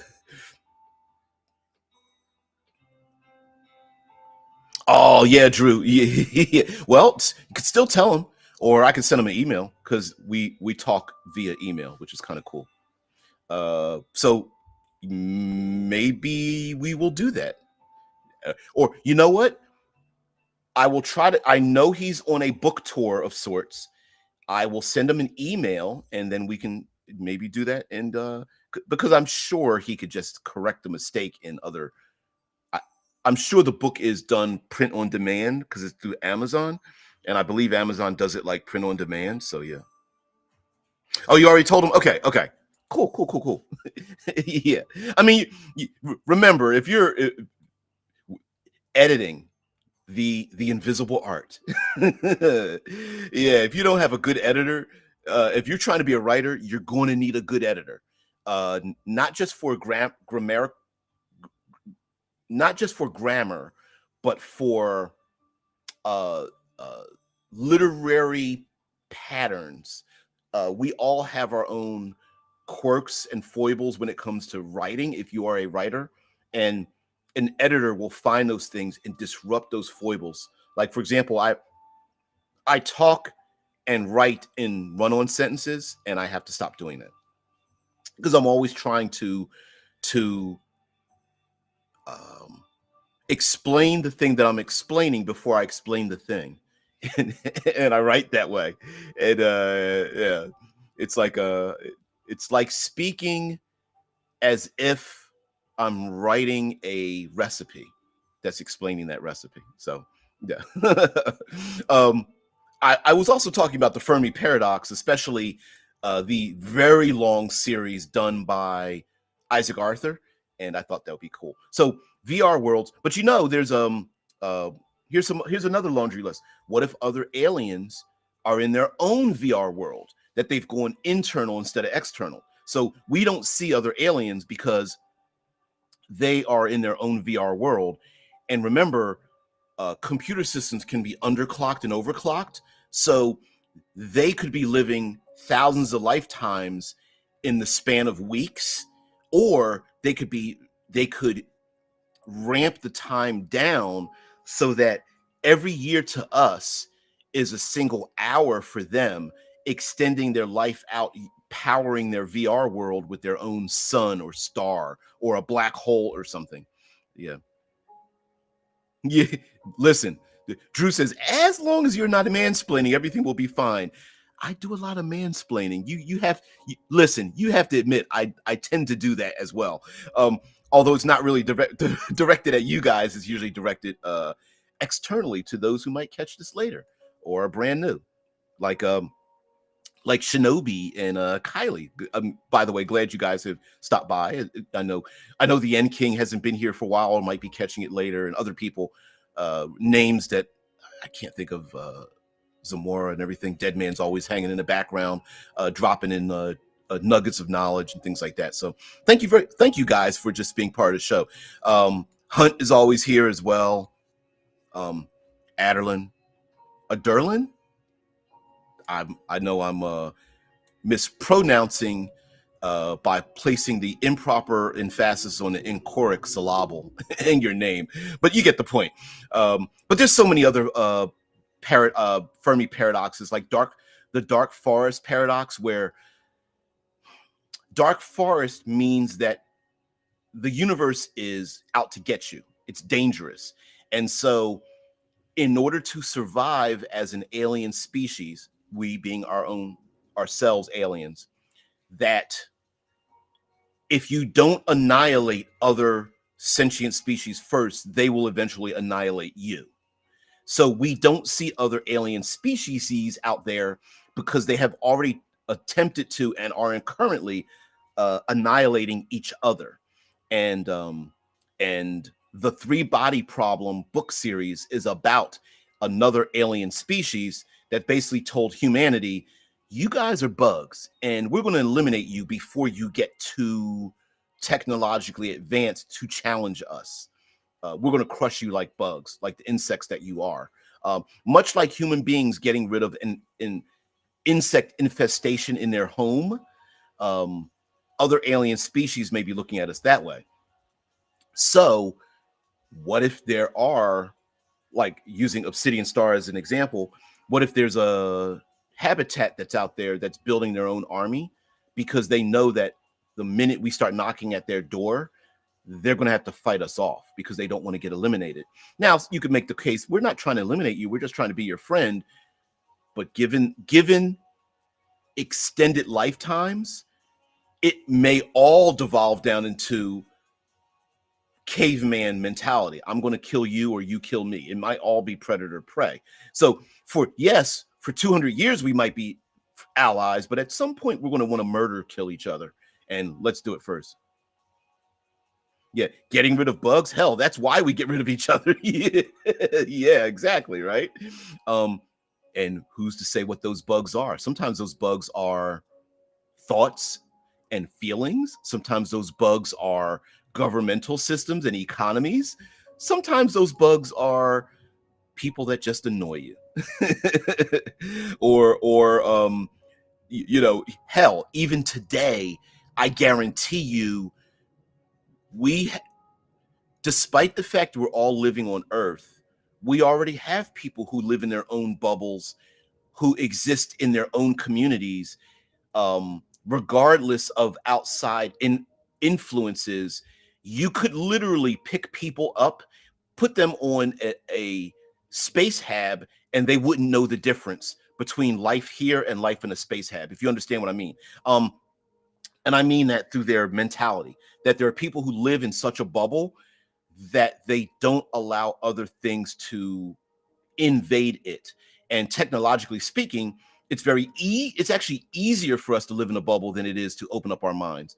Oh yeah, Drew. Yeah. Well, you could still tell him, or I could send him an email because we talk via email, which is kind of cool. So maybe we will do that. Or you know what? I will try to. I know he's on a book tour of sorts. I will send him an email, and then we can maybe do that. And because I'm sure he could just correct the mistake in other. I, I'm sure the book is done print on demand because it's through Amazon, and I believe Amazon does it like print on demand. So yeah. Oh, you already told him. Okay, okay. Cool, cool, cool, cool. Yeah. I mean, remember if you're editing the invisible art. Yeah, if you don't have a good editor, if you're trying to be a writer, you're going to need a good editor. Not just for not just for grammar, but for uh, uh, literary patterns. We all have our own quirks and foibles when it comes to writing. If you are a writer, and an editor will find those things and disrupt those foibles. Like for example, I talk and write in run-on sentences, and I have to stop doing that because I'm always trying to um, explain the thing that I'm explaining before I explain the thing, and and I write that way, and yeah, it's like it's like speaking as if I'm writing a recipe that's explaining that recipe. So yeah. um, I was also talking about the Fermi paradox, especially the very long series done by Isaac Arthur, and I thought that would be cool. So VR worlds, but there's uh here's another laundry list. What if other aliens are in their own VR world that they've gone internal instead of external? So we don't see other aliens because they are in their own VR world. And remember, computer systems can be underclocked and overclocked. So they could be living thousands of lifetimes in the span of weeks, or they could ramp the time down so that every year to us is a single hour for them, extending their life out, powering their VR world with their own sun or star or a black hole or something. Yeah. Yeah. Listen, Drew says, as long as you're not mansplaining, everything will be fine. I do a lot of mansplaining. Listen, you have to admit I tend to do that as well. Although it's not really directed at you guys, it's usually directed externally to those who might catch this later or are brand new. Like like Shinobi and Kylie. By the way, glad you guys have stopped by. I know the N King hasn't been here for a while, or might be catching it later, and other people, names that I can't think of, Zamora and everything. Dead Man's always hanging in the background, dropping in nuggets of knowledge and things like that. So thank you guys for just being part of the show. Hunt is always here as well. Aderlin, Aderlin. I know I'm mispronouncing by placing the improper emphasis on the incorrect syllable in your name, but you get the point. But there's so many other Fermi paradoxes, like the dark forest paradox, where dark forest means that the universe is out to get you. It's dangerous, and so in order to survive as an alien species, we being ourselves aliens, that if you don't annihilate other sentient species first, they will eventually annihilate you. So we don't see other alien species out there because they have already attempted to and are currently annihilating each other. And and the Three Body Problem book series is about another alien species that basically told humanity, you guys are bugs and we're going to eliminate you before you get too technologically advanced to challenge us. We're going to crush you like bugs, like the insects that you are. Much like human beings getting rid of an insect infestation in their home. Um, other alien species may be looking at us that way. So what if there are, like using Obsidian Star as an example, what if there's a habitat that's out there that's building their own army because they know that the minute we start knocking at their door, they're going to have to fight us off because they don't want to get eliminated. Now, you could make the case, we're not trying to eliminate you, we're just trying to be your friend. But given extended lifetimes, it may all devolve down into caveman mentality. I'm going to kill you or you kill me. It might all be predator prey. So for 200 years we might be allies, but at some point we're going to want to murder, kill each other, and let's do it first. Yeah, getting rid of bugs, hell, that's why we get rid of each other. Yeah, exactly, right. And who's to say what those bugs are? Sometimes those bugs are thoughts and feelings. Sometimes those bugs are governmental systems and economies. Sometimes those bugs are people that just annoy you. or hell, even today, I guarantee you, we despite the fact we're all living on Earth, we already have people who live in their own bubbles, who exist in their own communities, regardless of outside influences. You could literally pick people up, put them on a space hab, and they wouldn't know the difference between life here and life in a space hab, if you understand what I mean. And I mean that through their mentality, that there are people who live in such a bubble that they don't allow other things to invade it. And technologically speaking, it's actually easier for us to live in a bubble than it is to open up our minds.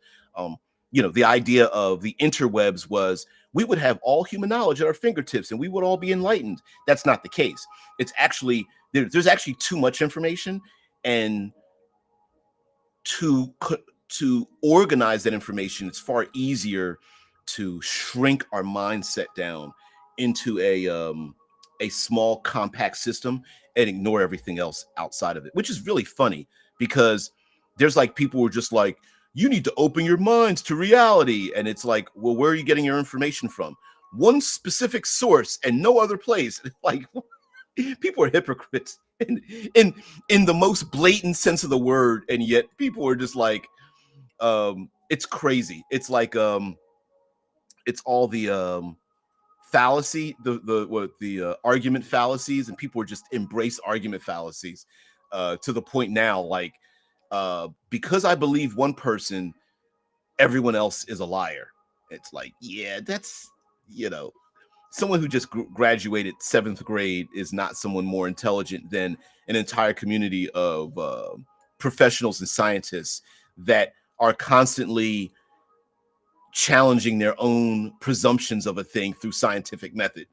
The idea of the interwebs was we would have all human knowledge at our fingertips and we would all be enlightened. That's not the case. It's actually there's actually too much information, and to organize that information, it's far easier to shrink our mindset down into a small compact system and ignore everything else outside of it, which is really funny because there's like people who are just like, you need to open your minds to reality. And it's like, well, where are you getting your information from? One specific source and no other place. Like, people are hypocrites in the most blatant sense of the word, and yet people are just like, it's crazy. It's like it's all the fallacy, the argument fallacies, and people are just embrace argument fallacies to the point now, like, because I believe one person, everyone else is a liar. It's like, yeah, that's, someone who just graduated 7th grade is not someone more intelligent than an entire community of professionals and scientists that are constantly challenging their own presumptions of a thing through scientific method.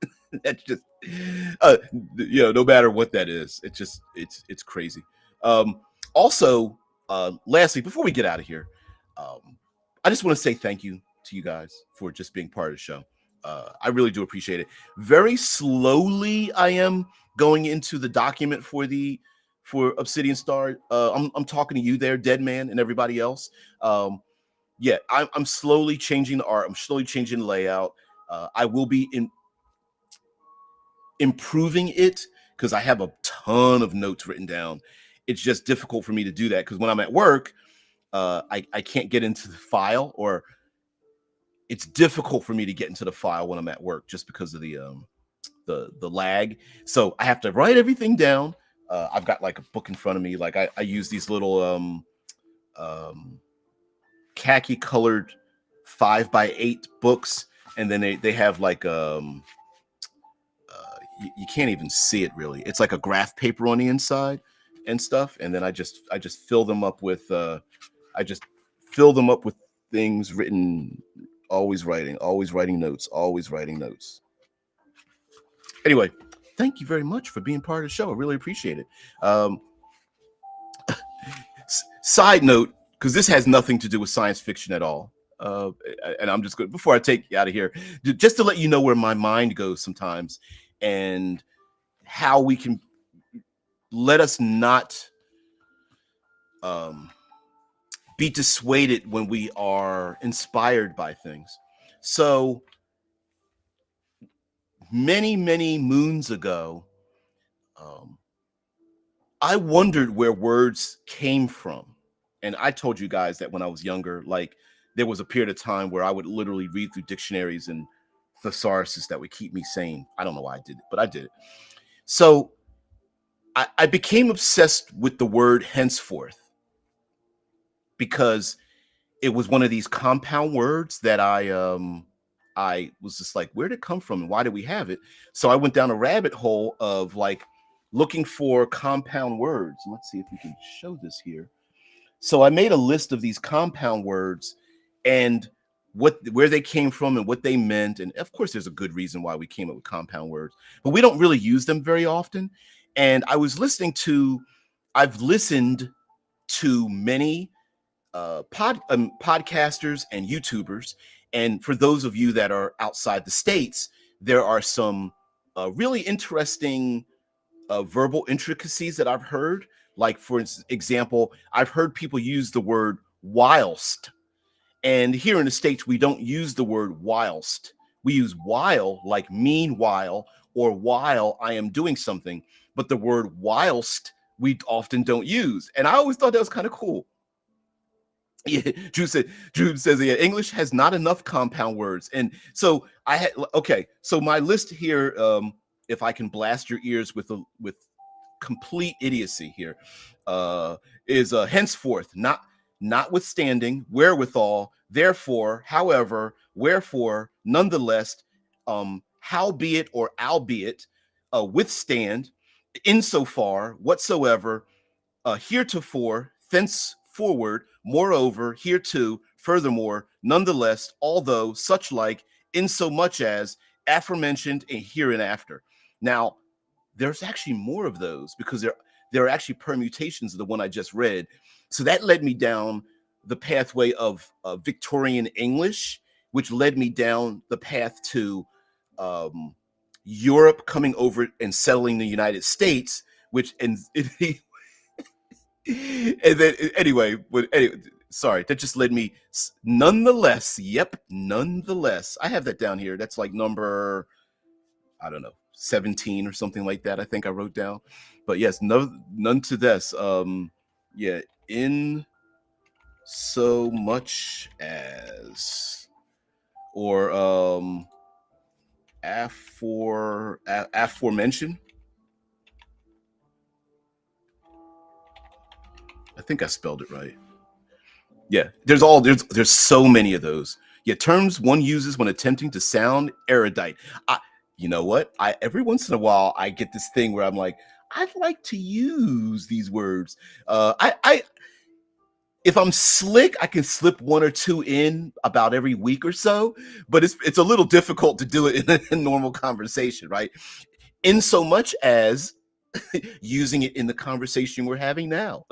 That's just, no matter what that is, it's crazy. Also, lastly, before we get out of here, I just want to say thank you to you guys for just being part of the show. I really do appreciate it. Very slowly, I am going into the document for Obsidian Star. I'm talking to you there, Dead Man, and everybody else. I'm slowly changing the art. I'm slowly changing the layout. I will be improving it because I have a ton of notes written down. It's just difficult for me to do that because when I'm at work, I can't get into the file, or it's difficult for me to get into the file when I'm at work just because of the lag. So I have to write everything down. I've got like a book in front of me. Like I use these little khaki colored 5x8 books, and then they have like you can't even see it really. It's like a graph paper on the inside and stuff, and then I just fill them up with things written, always writing notes. Anyway, thank you very much for being part of the show. I really appreciate it. Side note, because this has nothing to do with science fiction at all. And I'm just going, before I take you out of here, just to let you know where my mind goes sometimes and how we can let us not be dissuaded when we are inspired by things. So many moons ago, um, I wondered where words came from. And I told you guys that when I was younger, like there was a period of time where I would literally read through dictionaries and thesauruses that would keep me sane. I don't know why I did it, but I did it. So I became obsessed with the word henceforth because it was one of these compound words that I was just like, where did it come from and why did we have it? So I went down a rabbit hole of like looking for compound words. Let's see if we can show this here. So I made a list of these compound words and where they came from and what they meant. And of course, there's a good reason why we came up with compound words, but we don't really use them very often. And I've listened to many podcasters and YouTubers. And for those of you that are outside the states, there are some really interesting verbal intricacies that I've heard. Like, for example, I've heard people use the word whilst. And here in the States, we don't use the word whilst. We use while, like meanwhile, or while I am doing something. But the word whilst, we often don't use. And I always thought that was kind of cool. Yeah, Drew says, yeah, English has not enough compound words. And so I had, okay, so my list here, if I can blast your ears with complete idiocy here, is henceforth, notwithstanding, wherewithal, therefore, however, wherefore, nonetheless, howbeit or albeit, withstand, insofar, whatsoever, heretofore, thenceforward, moreover, hereto, furthermore, nonetheless, although, such like, insomuch as, aforementioned, and hereinafter. Now, there's actually more of those because there are actually permutations of the one I just read. So that led me down the pathway of Victorian English, which led me down the path to Europe coming over and settling the United States, which and and then anyway, sorry, that just led me nonetheless. Yep, nonetheless, I have that down here. That's like number, I don't know, 17 or something like that. I think I wrote down. But yes, none to this. Yeah, in so much as, or aforementioned. I think I spelled it right. Yeah, there's so many of those. Yeah, terms one uses when attempting to sound erudite. You know what? I every once in a while I get this thing where I'm like, I'd like to use these words. I if I'm slick, I can slip one or two in about every week or so, but it's a little difficult to do it in a normal conversation, right? In so much as using it in the conversation we're having now.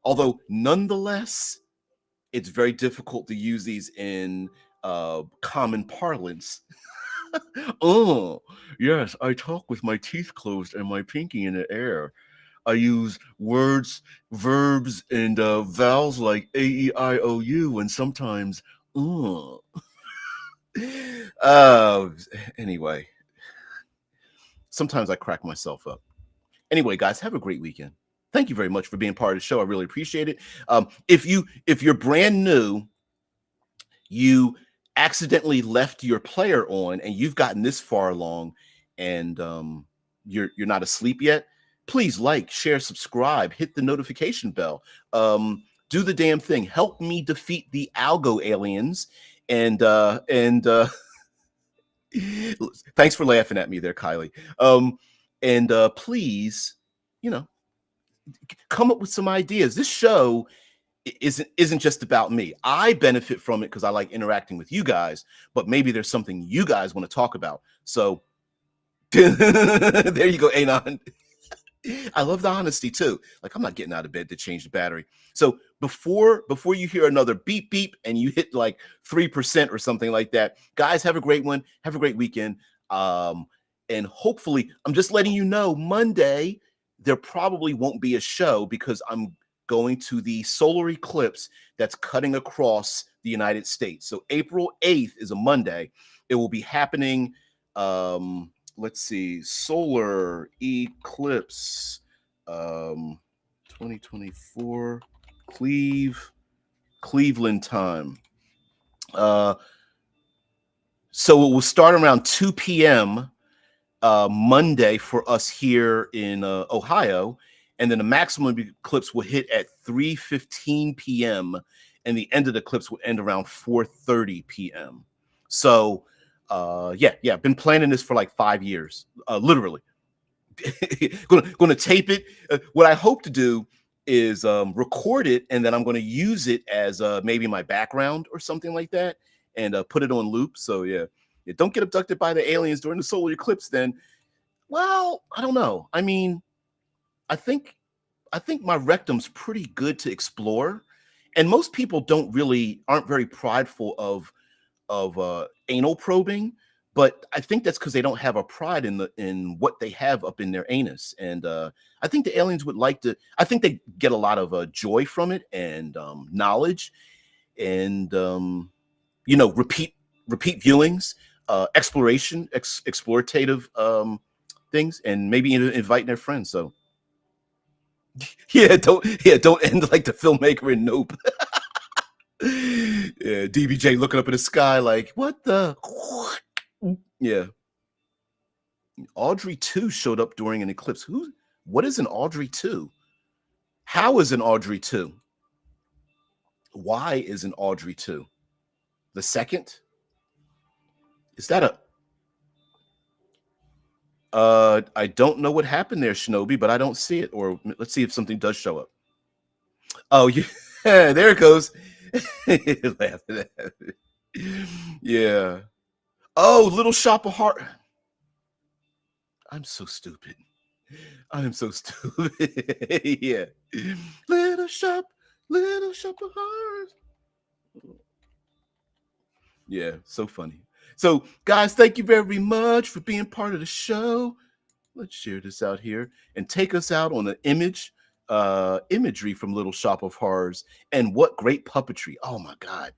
Although, nonetheless, it's very difficult to use these in common parlance. Oh, yes, I talk with my teeth closed and my pinky in the air. I use words, verbs, and vowels like A, E, I, O, U, and sometimes, uh, anyway, sometimes I crack myself up. Anyway, guys, have a great weekend. Thank you very much for being part of the show. I really appreciate it. If you're brand new, you accidentally left your player on and you've gotten this far along and you're not asleep yet, please like, share, subscribe, hit the notification bell. Do the damn thing. Help me defeat the algo aliens. And thanks for laughing at me there, Kylie. And please, you know, come up with some ideas. This show isn't just about me. I benefit from it because I like interacting with you guys, but maybe there's something you guys want to talk about. So there you go, Anon. I love the honesty too. Like, I'm not getting out of bed to change the battery. So before you hear another beep beep and you hit like 3% or something like that, guys, have a great one. Have a great weekend. And hopefully, I'm just letting you know, Monday there probably won't be a show because I'm going to the solar eclipse that's cutting across the United States. So April 8th is a Monday. It will be happening. Let's see, solar eclipse, 2024, Cleveland time. So it will start around 2 p.m. Monday for us here in Ohio, and then the maximum eclipse will hit at 3:15 p.m. and the end of the eclipse will end around 4:30 p.m. So, yeah, been planning this for like 5 years, literally. Gonna tape it. What I hope to do is record it, and then I'm going to use it as maybe my background or something like that, and put it on loop. So yeah, don't get abducted by the aliens during the solar eclipse. Then, well, I don't know. I mean, I think I think my rectum's pretty good to explore, and most people aren't very prideful of anal probing, but I think that's because they don't have a pride in what they have up in their anus. And I think the aliens would like to. I think they get a lot of joy from it and knowledge, and repeat viewings, explorative things, and maybe inviting their friends. So don't end like the filmmaker in Nope. Yeah, DBJ looking up in the sky like, what the? Yeah. Audrey 2 showed up during an eclipse. What is an Audrey 2? How is an Audrey 2? Why is an Audrey 2? The second? Is that a I don't know what happened there, Shinobi, but I don't see it. Or let's see if something does show up. Oh, yeah, there it goes. Laughing at it. Yeah. Oh, Little Shop of Heart. I'm so stupid. I am so stupid. Yeah. Little shop of hearts. Yeah, so funny. So, guys, thank you very much for being part of the show. Let's share this out here and take us out on an imagery from Little Shop of Horrors. And what great puppetry. Oh my God.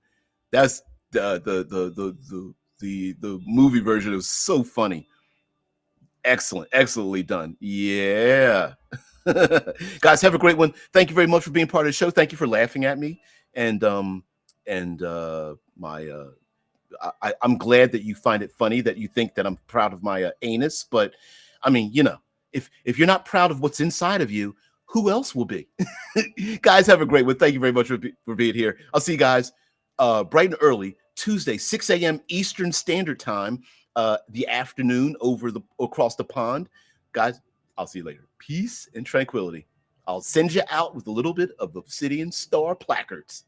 That's the movie version. It was so funny. Excellently done. Yeah. Guys, have a great one. Thank you very much for being part of the show. Thank you for laughing at me. And my I'm glad that you find it funny, that you think that I'm proud of my anus. But I mean, if you're not proud of what's inside of you, who else will be? Guys, have a great one. Thank you very much for being here. I'll see you guys bright and early Tuesday, 6 a.m. Eastern Standard Time, the afternoon across the pond. Guys, I'll see you later. Peace and tranquility. I'll send you out with a little bit of Obsidian Star placards.